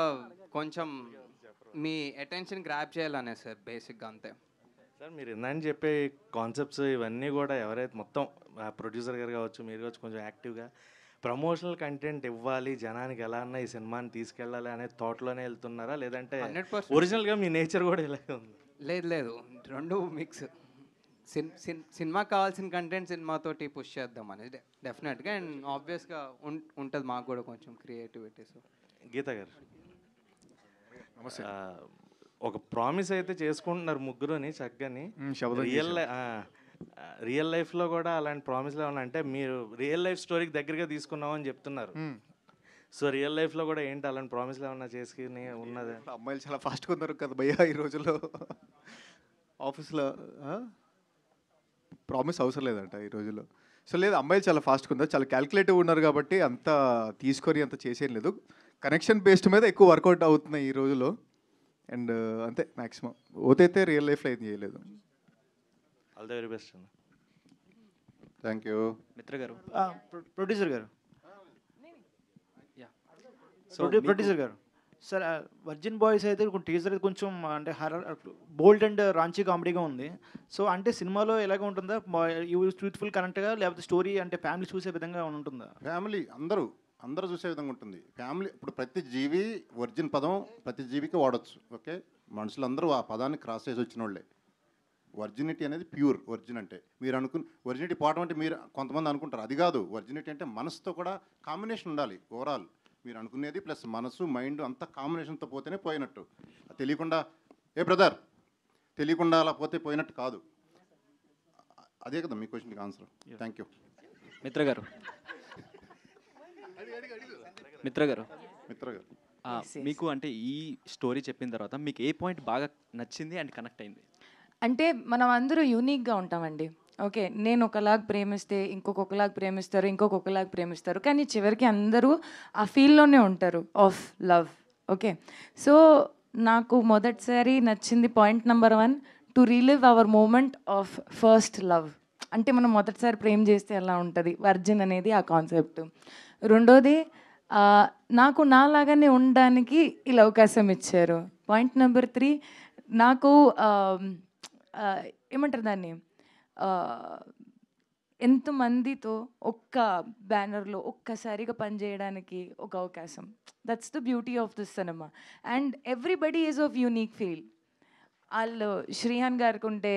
కొంచెం మీ అటెన్షన్ గ్రాప్ చేయాలనే సార్, బేసిక్గా అంతే సార్. మీరు ఇందాక చెప్పే కాన్సెప్ట్స్ ఇవన్నీ కూడా ఎవరైతే మొత్తం ప్రొడ్యూసర్ గారు కావచ్చు, మీరు కావచ్చు, కొంచెం యాక్టివ్గా ప్రమోషనల్ కంటెంట్ ఇవ్వాలి, జనానికి ఎలా అన్నా ఈ సినిమాని తీసుకెళ్ళాలి అనే థాట్లోనే వెళ్తున్నారా, లేదంటే 100% ఒరిజినల్గా మీ నేచర్ కూడా ఇలాగే ఉంది? లేదు లేదు, రెండు మిక్స్. సినిమా కావాల్సిన కంటెంట్ సినిమాతోటి పుష్ చేద్దాం అనేది డెఫినెట్గా, అండ్ ఆబ్వియస్గా ఉంటుంది మాకు కూడా కొంచెం క్రియేటివిటీ. సో గీత గారు నమస్తే. ఒక ప్రామిస్ అయితే చేసుకుంటున్నారు ముగ్గురుని చక్కని. రియల్ లైఫ్లో కూడా అలాంటి ప్రామిస్లు ఏమన్నా అంటే మీరు రియల్ లైఫ్ స్టోరీకి దగ్గరగా తీసుకున్నామని చెప్తున్నారు. సో రియల్ లైఫ్లో కూడా ఏంటి అలాంటి ప్రామిస్లు ఏమన్నా చేసుకుని ఉన్నది? అమ్మాయిలు చాలా ఫాస్ట్గా ఉన్నారు కదా భయ్యా ఈ రోజుల్లో. ఆఫీస్లో ప్రామిస్ అవసరం లేదంట ఈ రోజుల్లో. సో లేదు, అమ్మాయిలు చాలా ఫాస్ట్గా ఉన్నారు, చాలా క్యాల్కులేటివ్ ఉన్నారు కాబట్టి అంత తీసుకొని అంత చేసేం లేదు. కనెక్షన్ బేస్డ్ మీద ఎక్కువ వర్కౌట్ అవుతున్నాయి ఈ రోజుల్లో. అండ్ అంతే, మ్యాక్సిమం ఓతైతే రియల్ లైఫ్లో ఏం చేయలేదు. ఆల్ ది వెరీ బెస్ట్ అన్న. Thank you. మిత్ర గారు, ప్రొడ్యూసర్ గారు, సో ప్రొడ్యూసర్ గారు సార్, వర్జిన్ బాయ్స్ అయితే టీజర్ కొంచెం అంటే హర్రర్, బోల్డ్ అండ్ రాంచీ కామెడీగా ఉంది. సో అంటే సినిమాలో ఎలాగ ఉంటుందా, యూత్ఫుల్ కరెంట్గా, లేకపోతే స్టోరీ అంటే ఫ్యామిలీ చూసే విధంగా ఉంటుందా? ఫ్యామిలీ అందరూ చూసే విధంగా ఉంటుంది. ఫ్యామిలీ ఇప్పుడు ప్రతి జీవి వర్జిన్ పదం ప్రతి జీవికి వాడచ్చు. ఓకే, మనుషులందరూ ఆ పదాన్ని క్రాస్ చేసి వచ్చిన వాళ్ళే. వర్జినిటీ అనేది ప్యూర్. వర్జిన్ అంటే మీరు వర్జినిటీ పోవడం అంటే మీరు కొంతమంది అనుకుంటారు, అది కాదు. వర్జినిటీ అంటే మనసుతో కూడా కాంబినేషన్ ఉండాలి. ఓవరాల్ మీరు అనుకునేది ప్లస్ మనసు మైండ్ అంతా కాంబినేషన్తో పోతేనే పోయినట్టు. తెలియకుండా బ్రదర్ తెలియకుండా అలా పోతే పోయినట్టు కాదు. అదే కదా మీ క్వశ్చన్కి ఆన్సర్. Thank you. మిత్ర గారు, మీకు అంటే ఈ స్టోరీ చెప్పిన తర్వాత మీకు ఏ పాయింట్ బాగా నచ్చింది అండ్ కనెక్ట్ అయింది? అంటే మనం అందరూ యూనిక్గా ఉంటామండి. ఓకే, నేను ఒకలాగా ప్రేమిస్తే ఇంకొకలాగా ప్రేమిస్తారు, ఇంకొకలాగా ప్రేమిస్తారు, కానీ చివరికి అందరూ ఆ ఫీల్డ్లోనే ఉంటారు ఆఫ్ లవ్. ఓకే, సో నాకు మొదటిసారి నచ్చింది point number 1, to relive our moment of first love. అంటే మనం మొదటిసారి ప్రేమ చేస్తే ఎలా ఉంటుంది, వర్జిన్ అనేది ఆ కాన్సెప్ట్. రెండోది, నాకు నాలాగానే ఉండడానికి ఇలా అవకాశం ఇచ్చారు. పాయింట్ నెంబర్ 3, నాకు ఏమంటారు దాన్ని, ఎంతమందితో ఒక్క బ్యానర్లో ఒక్కసారిగా పనిచేయడానికి ఒక అవకాశం. That's the beauty of this cinema. And everybody is of unique feel. వాళ్ళు శ్రీహాన్ గారికి ఉంటే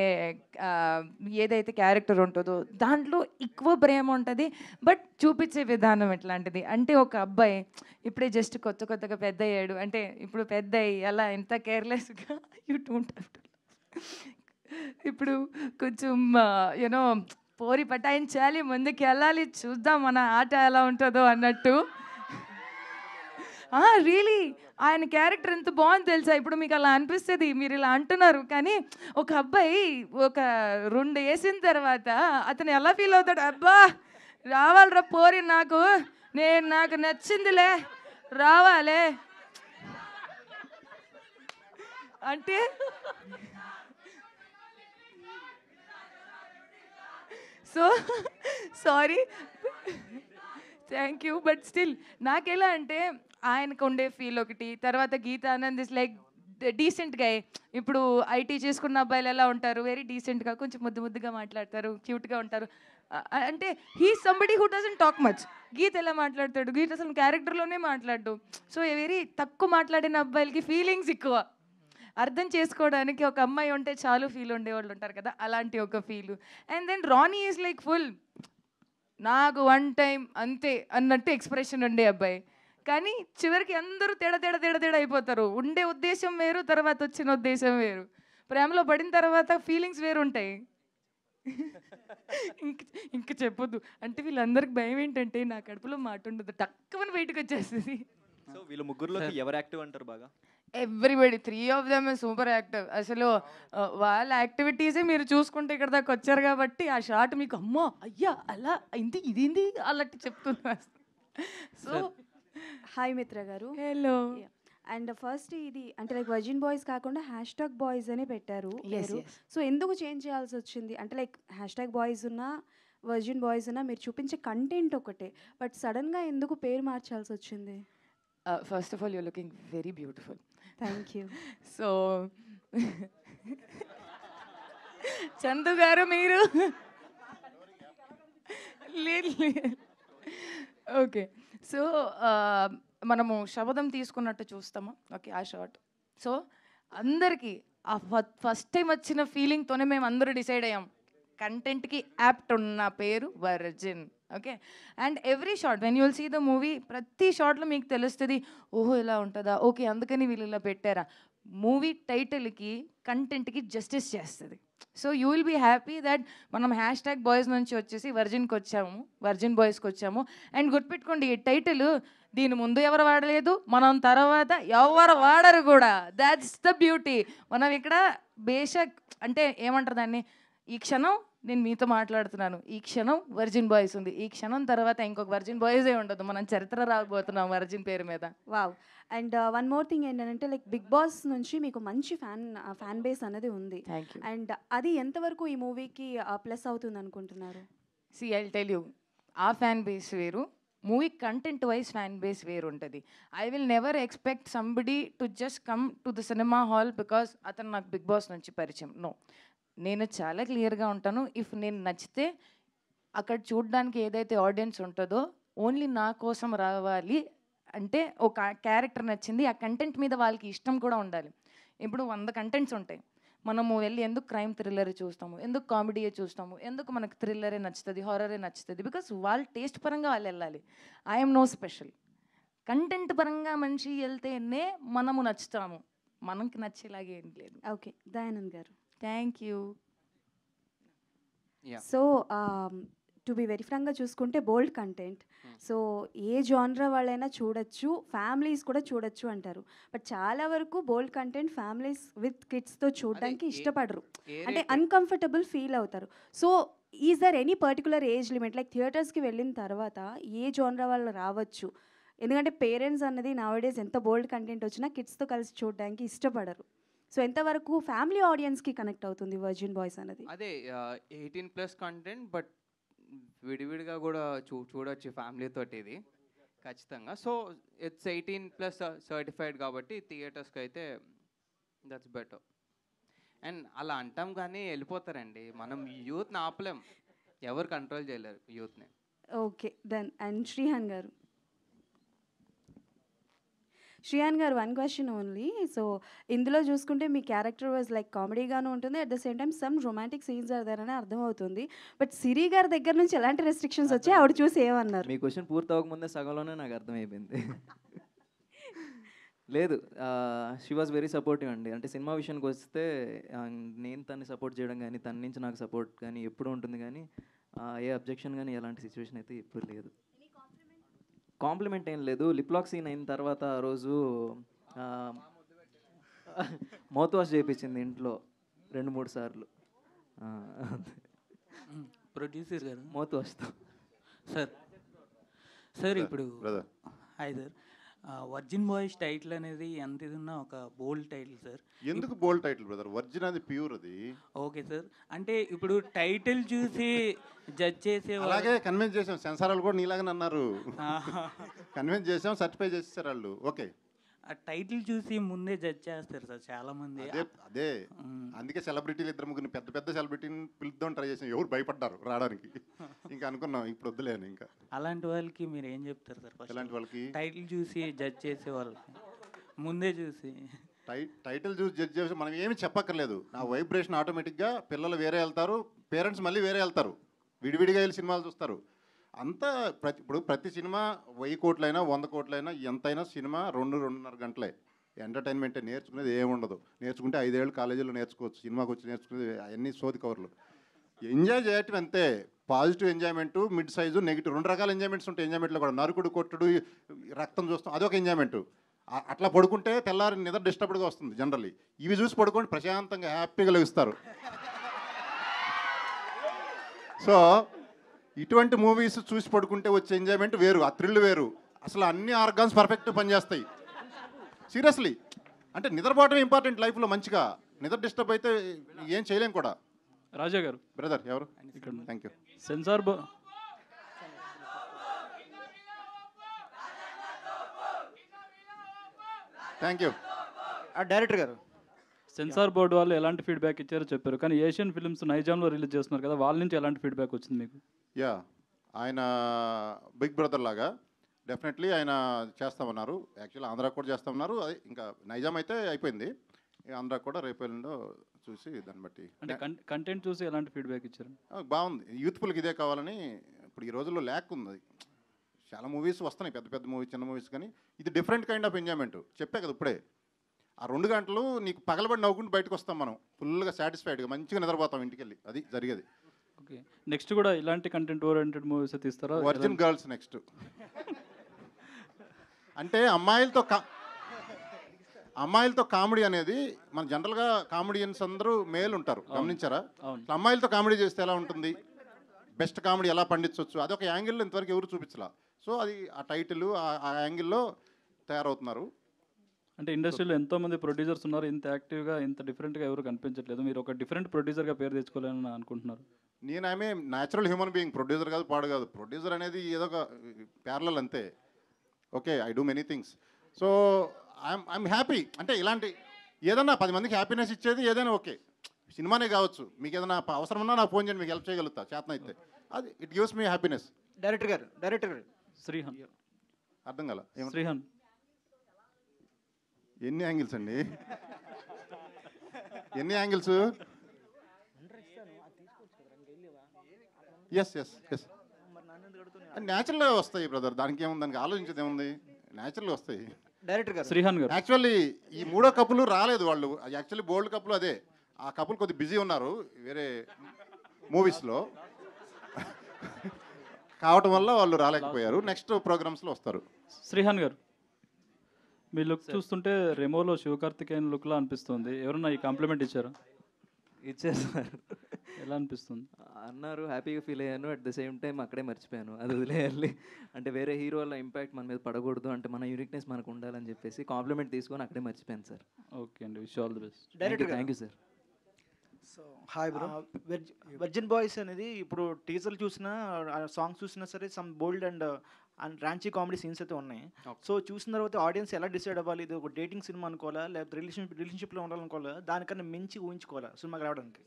ఏదైతే క్యారెక్టర్ ఉంటుందో దాంట్లో ఎక్కువ ప్రేమ ఉంటుంది, బట్ చూపించే విధానం ఎట్లాంటిది అంటే, ఒక అబ్బాయి ఇప్పుడే జస్ట్ కొత్తగా పెద్ద అయ్యాడు అంటే, ఇప్పుడు పెద్ద అయ్యి అలా ఎంత కేర్లెస్గా యూ డోంట్ హ్యావ్ టు, ఇప్పుడు కొంచెం యూనో పోరి పటాయించాలి, ముందుకు వెళ్ళాలి, చూద్దాం మన ఆట ఎలా ఉంటుందో అన్నట్టు. రియలీ ఆయన క్యారెక్టర్ ఎంత బాగుంది తెలుసా. ఇప్పుడు మీకు అలా అనిపిస్తుంది, మీరు ఇలా అంటున్నారు, కానీ ఒక అబ్బాయి ఒక 2 వేసిన తర్వాత అతను ఎలా ఫీల్ అవుతాడు, అబ్బా రావాలిరా పోరి, నాకు నచ్చిందిలే రావాలే అంటే. So sorry, thank you, but still నాకు ఎలా అంటే ఆయనకు ఉండే ఫీల్ ఒకటి, తర్వాత గీతానంద్ ఇస్ లైక్ డీసెంట్గా. ఇప్పుడు ఐటీ చేసుకున్న అబ్బాయిలు ఎలా ఉంటారు, వెరీ డీసెంట్గా, కొంచెం ముద్దుగా మాట్లాడతారు, క్యూట్గా ఉంటారు. అంటే he somebody who doesn't talk much. Geet ఎలా మాట్లాడతాడు, గీత్ అసలు క్యారెక్టర్లోనే మాట్లాడు. సో వెరీ తక్కువ మాట్లాడిన అబ్బాయిలకి ఫీలింగ్స్ ఎక్కువ. అర్థం చేసుకోవడానికి ఒక అమ్మాయి ఉంటే చాలు ఫీల్ ఉండేవాళ్ళు ఉంటారు కదా, అలాంటి ఒక feel. And then Ronnie is like full నాకు వన్ టైం అంతే అన్నట్టు ఎక్స్ప్రెషన్ ఉండే అబ్బాయి. కానీ చివరికి అందరూ తేడా అయిపోతారు. ఉండే ఉద్దేశం వేరు, తర్వాత వచ్చిన ఉద్దేశం వేరు. ప్రేమలో పడిన తర్వాత ఫీలింగ్స్ వేరు ఉంటాయి. ఇంక చెప్పొద్దు. అంటే వీళ్ళందరికి భయం ఏంటంటే నా కడుపులో మాట ఉండదు, టక్కుమని బయటకు వచ్చేస్తుంది. సో వీళ్ళు ముగ్గురులోకి ఎవరు యాక్టివ్ అంటారు బాగా? Everybody, 3 of them super active. అసలు వాళ్ళ యాక్టివిటీసే మీరు చూసుకుంటే ఇక్కడ దాకా వచ్చారు కాబట్టి ఆ షాట్ మీకు అమ్మో అయ్యా అలా అయింది ఇదేంది అన్నట్టు చెప్తున్నా. సో హాయ్ మిత్ర గారు. హలో. అండ్ ఫస్ట్ ఇది అంటే లైక్ వర్జిన్ బాయ్స్ కాకుండా హ్యాష్ట్యాగ్ బాయ్స్ అని పెట్టారు. Yes. సో ఎందుకు చేంజ్ చేయాల్సి వచ్చింది? అంటే లైక్ హ్యాష్ట్యాగ్ బాయ్స్ ఉన్నా వర్జిన్ బాయ్స్ ఉన్నా మీరు చూపించే కంటెంట్ ఒకటే, బట్ సడన్గా ఎందుకు పేరు మార్చాల్సి వచ్చింది? First of all your looking very beautiful. Thank you. So Chandu గారు మీరు ఓకే. సో మనము శబదం తీసుకున్నట్టు చూస్తాము. ఓకే ఆ షార్ట్. సో అందరికీ ఆ ఫస్ట్ టైం వచ్చిన ఫీలింగ్తోనే మేము అందరూ డిసైడ్ అయ్యాం కంటెంట్కి యాప్ట్ ఉన్న పేరు virgin. Okay. And every short when you will see the movie, ప్రతి షార్ట్లో మీకు తెలుస్తుంది ఓహో ఇలా ఉంటుందా, ఓకే అందుకని వీళ్ళు ఇలా పెట్టారా. మూవీ టైటిల్కి కంటెంట్కి జస్టిస్ చేస్తుంది. So you will be happy that మనం హ్యాష్ట్యాగ్ బాయ్స్ నుంచి వచ్చేసి వర్జిన్కి వచ్చాము, వర్జిన్ బాయ్స్కి వచ్చాము. అండ్ గుర్తుపెట్టుకోండి ఈ టైటిల్ దీని ముందు ఎవరు వాడలేదు, మనం తర్వాత ఎవరు వాడరు కూడా. That's the beauty. మనం ఇక్కడ బేషక్ అంటే ఏమంటారు దాన్ని, ఈ క్షణం నేను మీతో మాట్లాడుతున్నాను, ఈ క్షణం వర్జిన్ బాయ్స్ ఉంది, ఈ క్షణం తర్వాత ఇంకొక వర్జిన్ బాయ్సే ఉండదు. మనం చరిత్ర రాకపోతున్నాం వర్జిన్ పేరు మీద. Wow. And one more thing ఏంటంటే లైక్ బిగ్ బాస్ నుంచి మీకు మంచి ఫ్యాన్ బేస్ అనేది ఉంది. అండ్ అది ఎంతవరకు ఈ మూవీకి ప్లస్ అవుతుంది అనుకుంటున్నారు? సి ఐ టెల్ యూ, ఆ ఫ్యాన్ బేస్ వేరు, movie content wise fan base వేరు ఉంటుంది. I will never expect somebody to just come to the cinema hall because అతను నాకు బిగ్ బాస్ నుంచి పరిచయం. నో, నేను చాలా క్లియర్గా ఉంటాను. ఇఫ్ నేను నచ్చితే అక్కడ చూడడానికి ఏదైతే ఆడియన్స్ ఉంటుందో ఓన్లీ నా కోసం రావాలి. అంటే ఒక క్యారెక్టర్ నచ్చింది, ఆ కంటెంట్ మీద వాళ్ళకి ఇష్టం కూడా ఉండాలి. ఇప్పుడు 100 కంటెంట్స్ ఉంటాయి, మనము వెళ్ళి ఎందుకు క్రైమ్ థ్రిల్లర్ చూస్తాము, ఎందుకు కామెడీయే చూస్తాము, ఎందుకు మనకు థ్రిల్లరే నచ్చుతుంది, హారరే నచ్చుతుంది, బికాస్ వాళ్ళ టేస్ట్ పరంగా వాళ్ళు వెళ్ళాలి. I'm no special. కంటెంట్ పరంగా మనిషి వెళ్తేనే మనము నచ్చుతాము, మనకి నచ్చేలాగే ఏం లేదు. ఓకే దయానంద్ గారు. Thank you. So to be very ఫ్రాంక్గా చూసుకుంటే బోల్డ్ కంటెంట్, సో ఏ జానరా వాళ్ళైనా చూడొచ్చు, ఫ్యామిలీస్ కూడా చూడొచ్చు అంటారు. బట్ చాలా వరకు బోల్డ్ కంటెంట్ ఫ్యామిలీస్ విత్ కిడ్స్తో చూడడానికి ఇష్టపడరు, అంటే అన్కంఫర్టబుల్ ఫీల్ అవుతారు. So is there any particular age limit, like థియేటర్స్కి వెళ్ళిన తర్వాత ఏ జానరా వాళ్ళు రావచ్చు? ఎందుకంటే పేరెంట్స్ అన్నది నౌడేస్ ఎంత బోల్డ్ కంటెంట్ వచ్చినా కిడ్స్తో కలిసి చూడడానికి ఇష్టపడరు. సో ఎంతవరకు ఫ్యామిలీ ఆడియన్స్కి కనెక్ట్ అవుతుంది వర్జిన్ బాయ్స్ అనేది? అదే 18+ కంటెంట్, బట్ విడివిడిగా కూడా చూడొచ్చు ఫ్యామిలీతో ఇది ఖచ్చితంగా. సో ఇట్స్ 18+ సర్టిఫైడ్ కాబట్టి థియేటర్స్కి అయితే దట్స్ బెటర్. అండ్ అలా అంటాం కానీ వెళ్ళిపోతారండి. మనం యూత్ని ఆపలేం, ఎవరు కంట్రోల్ చేయలేరు యూత్ని. Okay then. అండ్ శ్రీహాన్ గారు. శ్రీయాన్ గారు, 1 క్వశ్చన్ ఓన్లీ. సో ఇందులో చూసుకుంటే మీ క్యారెక్టర్ వాజ్ లైక్ కామెడీగాను ఉంటుంది, at the same time some romantic scenes are there అని అర్థమవుతుంది. బట్ సిరి గారి దగ్గర నుంచి ఎలాంటి రెస్ట్రిక్షన్స్ వచ్చాయి, ఆవిడ చూసి ఏమన్నారు? మీ క్వశ్చన్ పూర్తి అవ్వకముందే సగంలోనే నాకు అర్థమైపోయింది. లేదు, షీ వాజ్ వెరీ సపోర్టివ్ అండి. అంటే సినిమా విషయానికి వస్తే నేను తన్ని సపోర్ట్ చేయడం కానీ తన నుంచి నాకు సపోర్ట్ కానీ ఎప్పుడు ఉంటుంది, కానీ ఏ అబ్జెక్షన్ కానీ ఎలాంటి సిచ్యువేషన్ అయితే ఎప్పుడు లేదు. కాంప్లిమెంట్ ఏం లేదు. లిప్లాక్ సీన్ అయిన తర్వాత ఆ రోజు మౌత్ వాష్ చేయించింది ఇంట్లో 2-3 సార్లు. ప్రొడ్యూసర్ గారు మౌత్ వాష్తో. సార్ ఇప్పుడు hi sir, virgin boys title అనేది ఎంత ఇది ఉన్నా ఒక బోల్డ్ టైటిల్ సార్. ఎందుకు బోల్డ్ టైటిల్ బ్రదర్? వర్జిన్ అది ప్యూర్ అది. ఓకే సార్, అంటే ఇప్పుడు టైటిల్ చూసి జడ్జ్ చేసే అలాగే కన్విన్స్ చేసాం, సెన్సార్ వాళ్ళు కూడా నీలాగానే అన్నారు. కన్విన్స్ చేసాం, సర్టిఫై చేసేసారు వాళ్ళు. ఓకే ఆ టైటిల్ చూసి ముందే జడ్జ్ చేస్తారు సార్ చాలామంది. అదే అందుకే సెలబ్రిటీలు ఇద్దరు ముగ్గురు పెద్ద పెద్ద సెలబ్రిటీని పిలుద్దాం ట్రై చేసాం, ఎవరు భయపడ్డారు రావడానికి. ఇంకా అనుకున్నాం ఇప్పుడు వద్దులేను. ఇంకా అలాంటి వాళ్ళకి మీరు ఏం చెప్తారు సార్? ఎలాంటి వాళ్ళకి? టైటిల్ చూసి జడ్జ్ చేసే వాళ్ళకి, ముందే చూసి టైటిల్ చూసి జడ్జ్ చేసి మనం ఏమి చెప్పక్కర్లేదు. నా వైబ్రేషన్ ఆటోమేటిక్గా పిల్లలు వేరే వెళ్తారు, పేరెంట్స్ మళ్ళీ వేరే వెళ్తారు, విడివిడిగా వెళ్ళి సినిమాలు చూస్తారు. అంతా ఇప్పుడు ప్రతి సినిమా 1000 కోట్లైనా 100 కోట్లైనా ఎంతైనా సినిమా 2-2.5 గంటలే. ఎంటర్టైన్మెంటే, నేర్చుకునేది ఏముండదు. నేర్చుకుంటే 5 ఏళ్ళు కాలేజీలో నేర్చుకోవచ్చు, సినిమాకి వచ్చి నేర్చుకునేది అవన్నీ సోది కవర్లు. ఎంజాయ్ చేయటం అంతే. Positive enjoyment, mid size, negative 2 రకాల ఎంజాయ్మెంట్స్ ఉంటాయి. ఎంజాయ్మెంట్లో కూడా నరుకుడు, కొట్టుడు, రక్తం చూస్తాం, అదొక ఎంజాయ్మెంటు. అట్లా పడుకుంటే తెల్లారి నిద్ర డిస్టర్బ్డ్గా వస్తుంది జనరల్లీ. ఇవి చూసి పడుకొని ప్రశాంతంగా హ్యాపీగా లభిస్తారు. సో ఇటువంటి మూవీస్ చూసి పడుకుంటే వచ్చే ఎంజాయ్మెంట్ వేరు, ఆ థ్రిల్ వేరు. అసలు అన్ని ఆర్గాన్స్ పర్ఫెక్ట్ పనిచేస్తాయి సీరియస్లీ. అంటే నిద్రపోవటం ఇంపార్టెంట్ లైఫ్లో. మంచిగా నిద్ర డిస్టర్బ్ అయితే ఏం చేయలేం కూడా. రాజా గారు బ్రదర్ ఎవరు ఇక్కడ? Thank you. Censor thank you. Director garu, censor board వాళ్ళు ఎలాంటి ఫీడ్బ్యాక్ ఇచ్చారో చెప్పారు, కానీ ఏషియన్ ఫిల్మ్స్ నైజాంలో రిలీజ్ చేస్తున్నారు కదా, వాళ్ళ నుంచి ఎలాంటి ఫీడ్బ్యాక్ వచ్చింది మీకు? యా, ఆయన బిగ్ బ్రదర్ లాగా డెఫినెట్లీ ఆయన చేస్తామన్నారు. యాక్చువల్లీ ఆంధ్రా కూడా చేస్తామన్నారు. అది ఇంకా నైజాం అయితే అయిపోయింది, ఆంధ్రా కూడా రేపు ఎల్లుండో చూసి దాన్ని బట్టి. అంటే కంటెంట్ చూసి ఎలాంటి ఫీడ్బ్యాక్ ఇచ్చారు? బాగుంది. యూత్ఫుల్కి ఇదే కావాలని ఇప్పుడు ఈ రోజుల్లో ల్యాక్ ఉంది. చాలా మూవీస్ వస్తున్నాయి, పెద్ద పెద్ద మూవీస్, చిన్న మూవీస్, కానీ ఇది డిఫరెంట్ కైండ్ ఆఫ్ ఎంజాయ్మెంట్. చెప్పే కదా ఇప్పుడే, ఆ 2 గంటలు నీకు పగలబడి నవ్వుకుంటూ బయటకు వస్తాం మనం, ఫుల్గా సాటిస్ఫైడ్గా మంచిగా నిద్రపోతాం ఇంటికి వెళ్ళి. అది జరిగేది. ఓకే, నెక్స్ట్ కూడా ఇలాంటి కంటెంట్ ఓరియంటెడ్ మూవీస్ తీస్తారా? Virgin girls next. అంటే అమ్మాయిలతో కామెడీ అనేది మన జనరల్గా కామెడియన్స్ అందరూ మేల్ ఉంటారు, గమనించారా? అమ్మాయిలతో కామెడీ చేస్తే ఎలా ఉంటుంది, బెస్ట్ కామెడీ ఎలా పండించవచ్చు, అది ఒక యాంగిల్లో ఇంతవరకు ఎవరు చూపించలా. సో అది ఆ టైటిల్ ఆ యాంగిల్లో తయారవుతున్నారు. అంటే ఇండస్ట్రీలో ఎంతోమంది ప్రొడ్యూసర్స్ ఉన్నారు, ఇంత యాక్టివ్గా ఇంత డిఫరెంట్గా ఎవరు కనిపించట్లేదు. మీరు ఒక డిఫరెంట్ ప్రొడ్యూసర్గా పేరు తెచ్చుకోవాలని అనుకుంటున్నారు? నేను ఆమె న్యాచురల్ హ్యూమన్ బీయింగ్, ప్రొడ్యూసర్ కాదు, పాడు కాదు. ప్రొడ్యూసర్ అనేది ఏదో ఒక ప్యారలల్ అంతే. Okay, I do many things. So I'm happy. అంటే ఇలాంటి ఏదన్నా 10 మందికి హ్యాపీనెస్ ఇచ్చేది ఏదైనా ఓకే, సినిమానే కావచ్చు. మీకు ఏదైనా అవసరం ఉన్నా నాకు ఫోన్ చేయండి, మీకు హెల్ప్ చేయగలుగుతా చేతనైతే. అది it gives me happiness. Director గారు శ్రీహాన్. అర్థం కాల? శ్రీహాన్ ఎన్ని యాంగిల్స్ అండి? ఎన్ని యాంగిల్స్? ఎస్ ఎస్ ఎస్ న్యాచురల్గా వస్తాయి బ్రదర్, దానికి ఏముంది, దానికి ఆలోచించేది ఏముంది, న్యాచురల్గా వస్తాయి. డైరెక్టర్ గారు, శ్రీహాన్ గారు, యాక్చువల్లీ ఈ 3వ కప్పులు రాలేదు వాళ్ళు. యాక్చువల్లీ బోల్డ్ కప్పులు అదే. ఆ కప్పులు కొద్దిగా బిజీ ఉన్నారు వేరే మూవీస్లో కావటం వల్ల వాళ్ళు రాలేకపోయారు. నెక్స్ట్ ప్రోగ్రామ్స్లో వస్తారు. శ్రీహాన్ గారు, మీ లుక్ చూస్తుంటే రెమోలో శివకార్తికేయన్ లుక్లా అనిపిస్తుంది. ఎవరన్నా ఈ కాంప్లిమెంట్ ఇచ్చారా? ఇచ్చారు సార్. ఎలా అనిపిస్తుంది అన్నారు, హ్యాపీగా ఫీల్ అయ్యాను. అట్ ద సేమ్ టైం అక్కడే మర్చిపోయాను, అది వదిలేయాలి. అంటే వేరే హీరో వల్ల ఇంపాక్ట్ మన మీద పడకూడదు, అంటే మన యూనిక్నెస్ మనకు ఉండాలని చెప్పేసి కాంప్లిమెంట్ తీసుకొని అక్కడే మర్చిపోయాను సార్. ఓకే అండి, wish all the best. Thank you sir. So hi bro. Virgin boys అనేది ఇప్పుడు టీజర్లు చూసినా, సాంగ్స్ చూసినా సరే, some bold and Ranchi comedy scenes అయితే ఉన్నాయి. సో చూసిన తర్వాత ఆడియన్స్ ఎలా డిసైడ్ అవ్వాలి, ఇది ఒక డేటింగ్ సినిమా అనుకోవాలా, లేకపోతే రిలేషన్షిప్లో ఉండాలనుకోవాలా, దానికన్నా మించి ఊహించుకోవాలా సినిమాకి రావడానికి?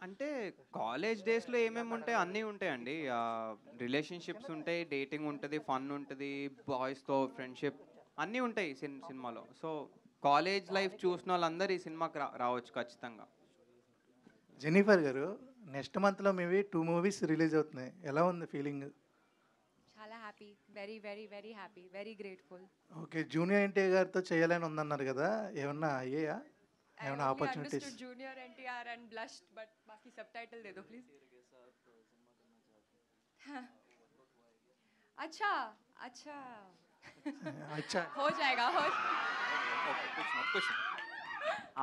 అంటే కాలేజ్ డేస్లో ఏమేమి ఉంటాయి అన్నీ ఉంటాయండి. రిలేషన్షిప్స్ ఉంటాయి, డేటింగ్ ఉంటుంది, ఫన్ ఉంటుంది, బాయ్స్తో ఫ్రెండ్షిప్ అన్నీ ఉంటాయి సినిమాలో. సో కాలేజ్ లైఫ్ చూసిన వాళ్ళందరూ ఈ సినిమాకి రావచ్చు ఖచ్చితంగా. జెన్నిఫర్ గారు, నెక్స్ట్ మంత్లో మేబీ 2 మూవీస్ రిలీజ్ అవుతున్నాయి, ఎలా ఉంది ఫీలింగ్? చాలా happy, very very very happy, very grateful. Okay, junior NTR గారితో చేయాలని ఉందన్నారు కదా, ఏమన్నా అయ్యాయా? ఏమన్నా opportunities? Junior NTR and blushed, but బాకీ సబ్‌టైటిల్ दे दो प्लीज. अच्छा अच्छा अच्छा हो जाएगा.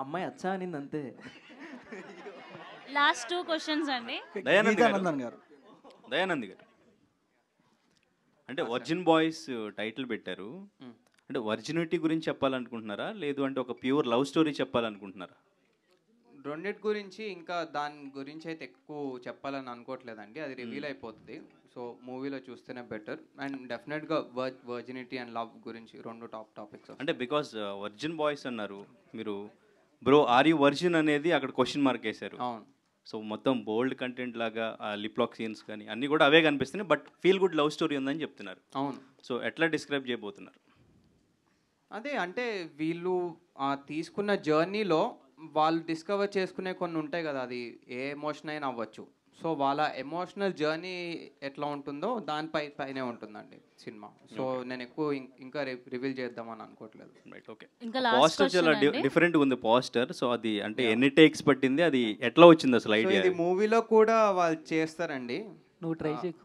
అమ్మాయి అచ్చా అనింది అంతే. లాస్ట్ 2 క్వశ్చన్స్ అండి. దయానంద్ గారు, అంటే వర్జిన్ బాయ్స్ టైటిల్ పెట్టారు, అంటే వర్జినిటీ గురించి చెప్పాలనుకుంటున్నారా, లేదు అంటే ఒక ప్యూర్ లవ్ స్టోరీ చెప్పాలనుకుంటున్నారా? రెండిటి గురించి ఇంకా దాని గురించి అయితే ఎక్కువ చెప్పాలని అనుకోవట్లేదండి, అది రివీల్ అయిపోతుంది. సో మూవీలో చూస్తేనే బెటర్. అండ్ డెఫినెట్గా వర్జినిటీ అండ్ లవ్ గురించి 2 టాపిక్స్. అంటే బికాస్ వర్జిన్ బాయ్స్ అన్నారు మీరు, బ్రో ఆర్ యూ వర్జిన్ అనేది అక్కడ క్వశ్చన్ మార్క్ వేశారు. అవును. సో మొత్తం బోల్డ్ కంటెంట్ లాగా లిప్ లాక్ సీన్స్ కానీ అన్నీ కూడా అవే కనిపిస్తున్నాయి, but feel good love story ఉందని చెప్తున్నారు. అవును. సో ఎట్లా డిస్క్రైబ్ చేయబోతున్నారు? అదే అంటే వీళ్ళు తీసుకున్న జర్నీలో వాళ్ళు డిస్కవర్ చేసుకునే కొన్ని ఉంటాయి కదా, అది ఏ ఎమోషన్ అయినా అవ్వచ్చు. సో వాళ్ళ ఎమోషనల్ జర్నీ ఎట్లా ఉంటుందో పైనే ఉంటుందండి సినిమా. సో నేను ఎక్కువ ఇంకా రివీల్ చేద్దామని అనుకోవట్లేదు. Right, okay. పోస్టర్ చాలా డిఫరెంట్ ఉంది పోస్టర్. సో అది అంటే ఎన్ని టేక్స్ పట్టింది, అది ఎట్లా వచ్చింది అసలు ఐడియా? ఇది మూవీలో కూడా వాళ్ళు చేస్తారండి. నువ్వు ట్రై చేయి.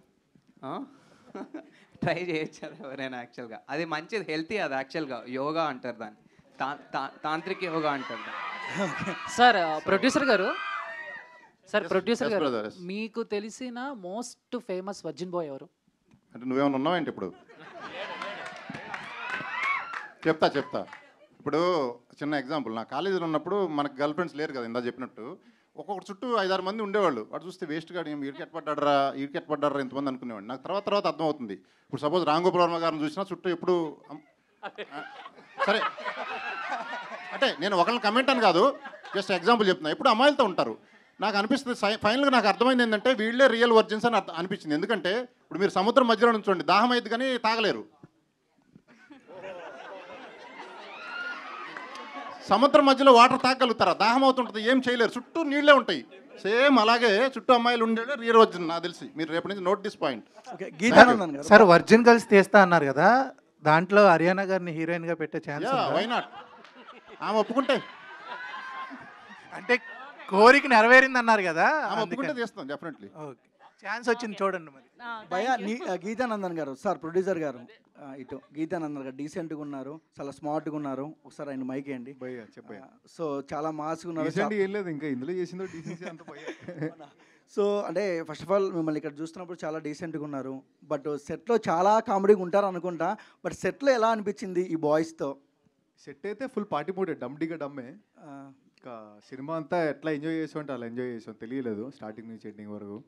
ట్రై చేయొచ్చు అది ఎవరైనా. యాక్చువల్గా అది మంచిది, హెల్తీ. అది యాక్చువల్గా యోగా అంటారు దాన్ని, తాంత్రిక యోగా అంటారు దాన్ని. సార్ ప్రొడ్యూసర్ గారు, మీకు తెలిసిన మోస్ట్ ఫేమస్ వర్జిన్ బాయ్ ఎవరు? అంటే నువ్వేమైనా ఉన్నావేంటి ఇప్పుడు? చెప్తా. ఇప్పుడు చిన్న ఎగ్జాంపుల్, నా కాలేజీలో ఉన్నప్పుడు మనకు గర్ల్ ఫ్రెండ్స్ లేరు కదా, ఇందా చెప్పినట్టు. ఒక్కొక్కటి చుట్టూ 5-6 మంది ఉండేవాళ్ళు. వాడు చూస్తే వేస్ట్ గాడు, వీడికి ఎట్పడ్డారా ఇంతమంది అనుకునేవాడు. నాకు తర్వాత అర్థం అవుతుంది. ఇప్పుడు సపోజ్ రాంగోపాల్ వర్మ గారిని చూసినా చుట్టూ ఎప్పుడు సరే అంటే నేను ఒకళ్ళని కమెంట్ అని కాదు, జస్ట్ ఎగ్జాంపుల్ చెప్తున్నా. ఎప్పుడు అమ్మాయిలతో ఉంటారు. నాకు అనిపిస్తుంది ఫైనల్గా నాకు అర్థమైంది ఏంటంటే వీళ్ళే రియల్ వర్జిన్స్ అని అనిపించింది. ఎందుకంటే ఇప్పుడు మీరు సముద్రం మధ్యలో నుంచోండి, దాహం అయితే కానీ తాగలేరు. సముద్రం మధ్యలో వాటర్ తాగలుగుతారా? దాహం అవుతుంటుంది, ఏం చేయలేరు, చుట్టూ నీళ్ళే ఉంటాయి. సేమ్ అలాగే చుట్టూ అమ్మాయిలు ఉండేది రియల్ వర్జిన్ నాకు తెలిసి. మీరు రేపటి నుంచి note this point. Sir virgin girls తీస్తా అన్నారు కదా, దాంట్లో హరియానా గారిని హీరోయిన్ గా పెట్టే ఛాన్స్ వై నాట్? ఆమె ఒప్పుకుంటే అంటే కోరిక నెరవేరింది అన్నారు కదా, ఆమె ఒప్పుకుంటే తీస్తాం డెఫినెట్లీ. ఛాన్స్ వచ్చింది చూడండి మరి. భయ గీతానందన్ గారు, సార్ ప్రొడ్యూసర్ గారు, ఇటు గీతానందన్ గారు డీసెంట్గా ఉన్నారు, చాలా స్మార్ట్గా ఉన్నారు. ఒకసారి ఆయన మైక్ వేయండి. సో చాలా మాస్గా ఉన్నారు. ఇంకా ఇందులో చేసిందో డీసెన్సీ అంత సో అంటే ఫస్ట్ ఆఫ్ ఆల్ మిమ్మల్ని ఇక్కడ చూస్తున్నప్పుడు చాలా డీసెంట్గా ఉన్నారు. బట్ సెట్లో చాలా కామెడీగా ఉంటారు అనుకుంటా. బట్ సెట్లో ఎలా అనిపించింది ఈ బాయ్స్తో? సెట్ అయితే ఫుల్ పార్టీ మూడే, డమ్డిగా డమ్మే. ఇంకా సినిమా అంతా ఎట్లా ఎంజాయ్ చేసాం అంటే అలా ఎంజాయ్ చేసాం, తెలియలేదు స్టార్టింగ్ నుంచి ఎండింగ్ వరకు.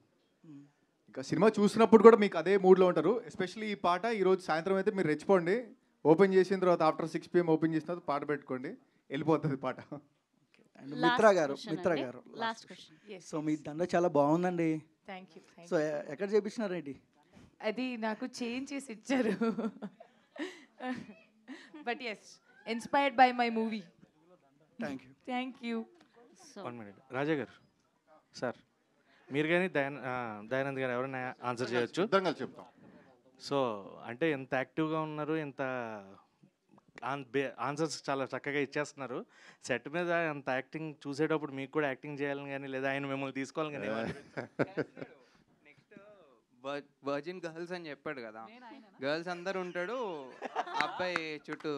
ఇంకా సినిమా చూసినప్పుడు కూడా మీకు అదే మూడ్లో ఉంటారు. ఎస్పెషల్లీ ఈ పాట ఈరోజు సాయంత్రం అయితే మీరు రెచ్చిపోండి. ఓపెన్ చేసిన తర్వాత ఆఫ్టర్ 6 PM ఓపెన్ చేసిన తర్వాత పాట పెట్టుకోండి, వెళ్ళిపోతుంది పాట. మిత్రా గారు సో మీ దండ చాలా బాగుందండి. Thank you. సో ఎక్కడ చేయించినారేంటి? అది నాకు చేంజ్ చేసి ఇచ్చారు. But yes, inspired by my movie. Thank you. One minute Raja గారు, సార్ మీరు కానీ దయానంద్ గారు ఎవరైనా ఆన్సర్ చేయొచ్చు. చెప్తాం. సో అంటే ఎంత యాక్టివ్గా ఉన్నారు, ఎంత ఆన్సర్స్ చాలా చక్కగా ఇచ్చేస్తున్నారు. సెట్ మీద అంత యాక్టింగ్ చూసేటప్పుడు మీకు కూడా యాక్టింగ్ చేయాలని కానీ లేదా ఆయన మిమ్మల్ని తీసుకోవాలని కానీ నెక్స్ట్ వర్జిన్ గర్ల్స్ అని చెప్పాడు కదా, గర్ల్స్ అందరు ఉంటాడు, అబ్బాయి చుట్టూ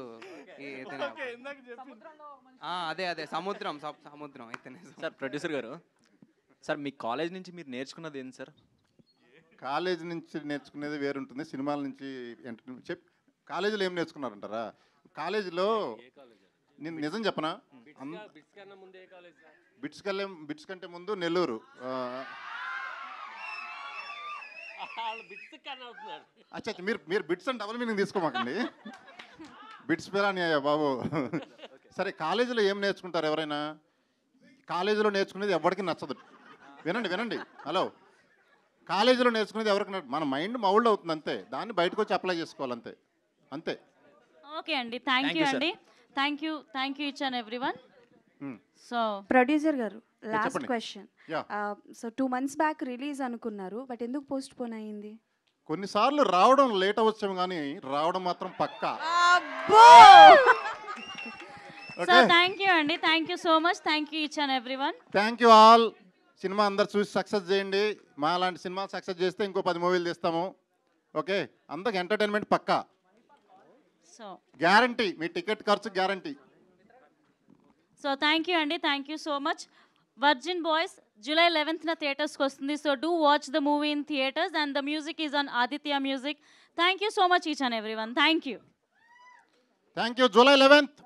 అదే సముద్రం అయితేనే. సార్ ప్రొడ్యూసర్ గారు, సార్ మీ కాలేజ్ నుంచి మీరు నేర్చుకున్నది ఏంటి సార్? కాలేజ్ నుంచి నేర్చుకునేది వేరుంటుంది, సినిమాల నుంచి కాలేజీలో ఏం నేర్చుకున్నారంటారా? కాలేజీలో నేను నిజం చెప్పనా, బిట్స్ కంటే ముందు నెల్లూరు. అచ్చా మీరు బిట్స్ అని డబుల్ మీనింగ్ తీసుకోమాకండి. బిట్స్ పేరాని బాబు. సరే కాలేజీలో ఏం నేర్చుకుంటారు ఎవరైనా? కాలేజీలో నేర్చుకునేది ఎవరికి నచ్చదు. వినండి హలో. కాలేజీలో నేర్చుకునేది ఎవరికి మన మైండ్ మౌల్డ్ అవుతుంది అంతే, దాన్ని బయటకు వచ్చి అప్లై చేసుకోవాలి అంతే. ఓకే అండి, థ్యాంక్ యూ అండి. Thank you each and everyone. So producer గారు, last question. So 2 months back release అనుకున్నారు, బట్ ఎందుకు పోస్ట్ పోన్ అయ్యింది? కొన్నిసార్లు రావడం లేట్ అవ్వచ్చాము కానీ రావడం మాత్రం పక్కా. సో థ్యాంక్ యూ అండి, thank you so much, thank you each and everyone. Thank you all. Cinema అందరు చూసి సక్సెస్ చేయండి. మా లాంటి సినిమా సక్సెస్ చేస్తే ఇంకో 10 మూవీలు తీస్తాము. ఓకే, అందరికి ఎంటర్టైన్మెంట్ పక్కా, సో గ్యారంటీ. మీ టికెట్ ఖర్చు గ్యారంటీ. సో థ్యాంక్ యూ అండి, thank you so much. Virgin boys July 11th థియేటర్స్కి వస్తుంది. So do watch the movie in theatres and the music is on Aditya music. Thank you so much each and everyone. Thank you. July 11th.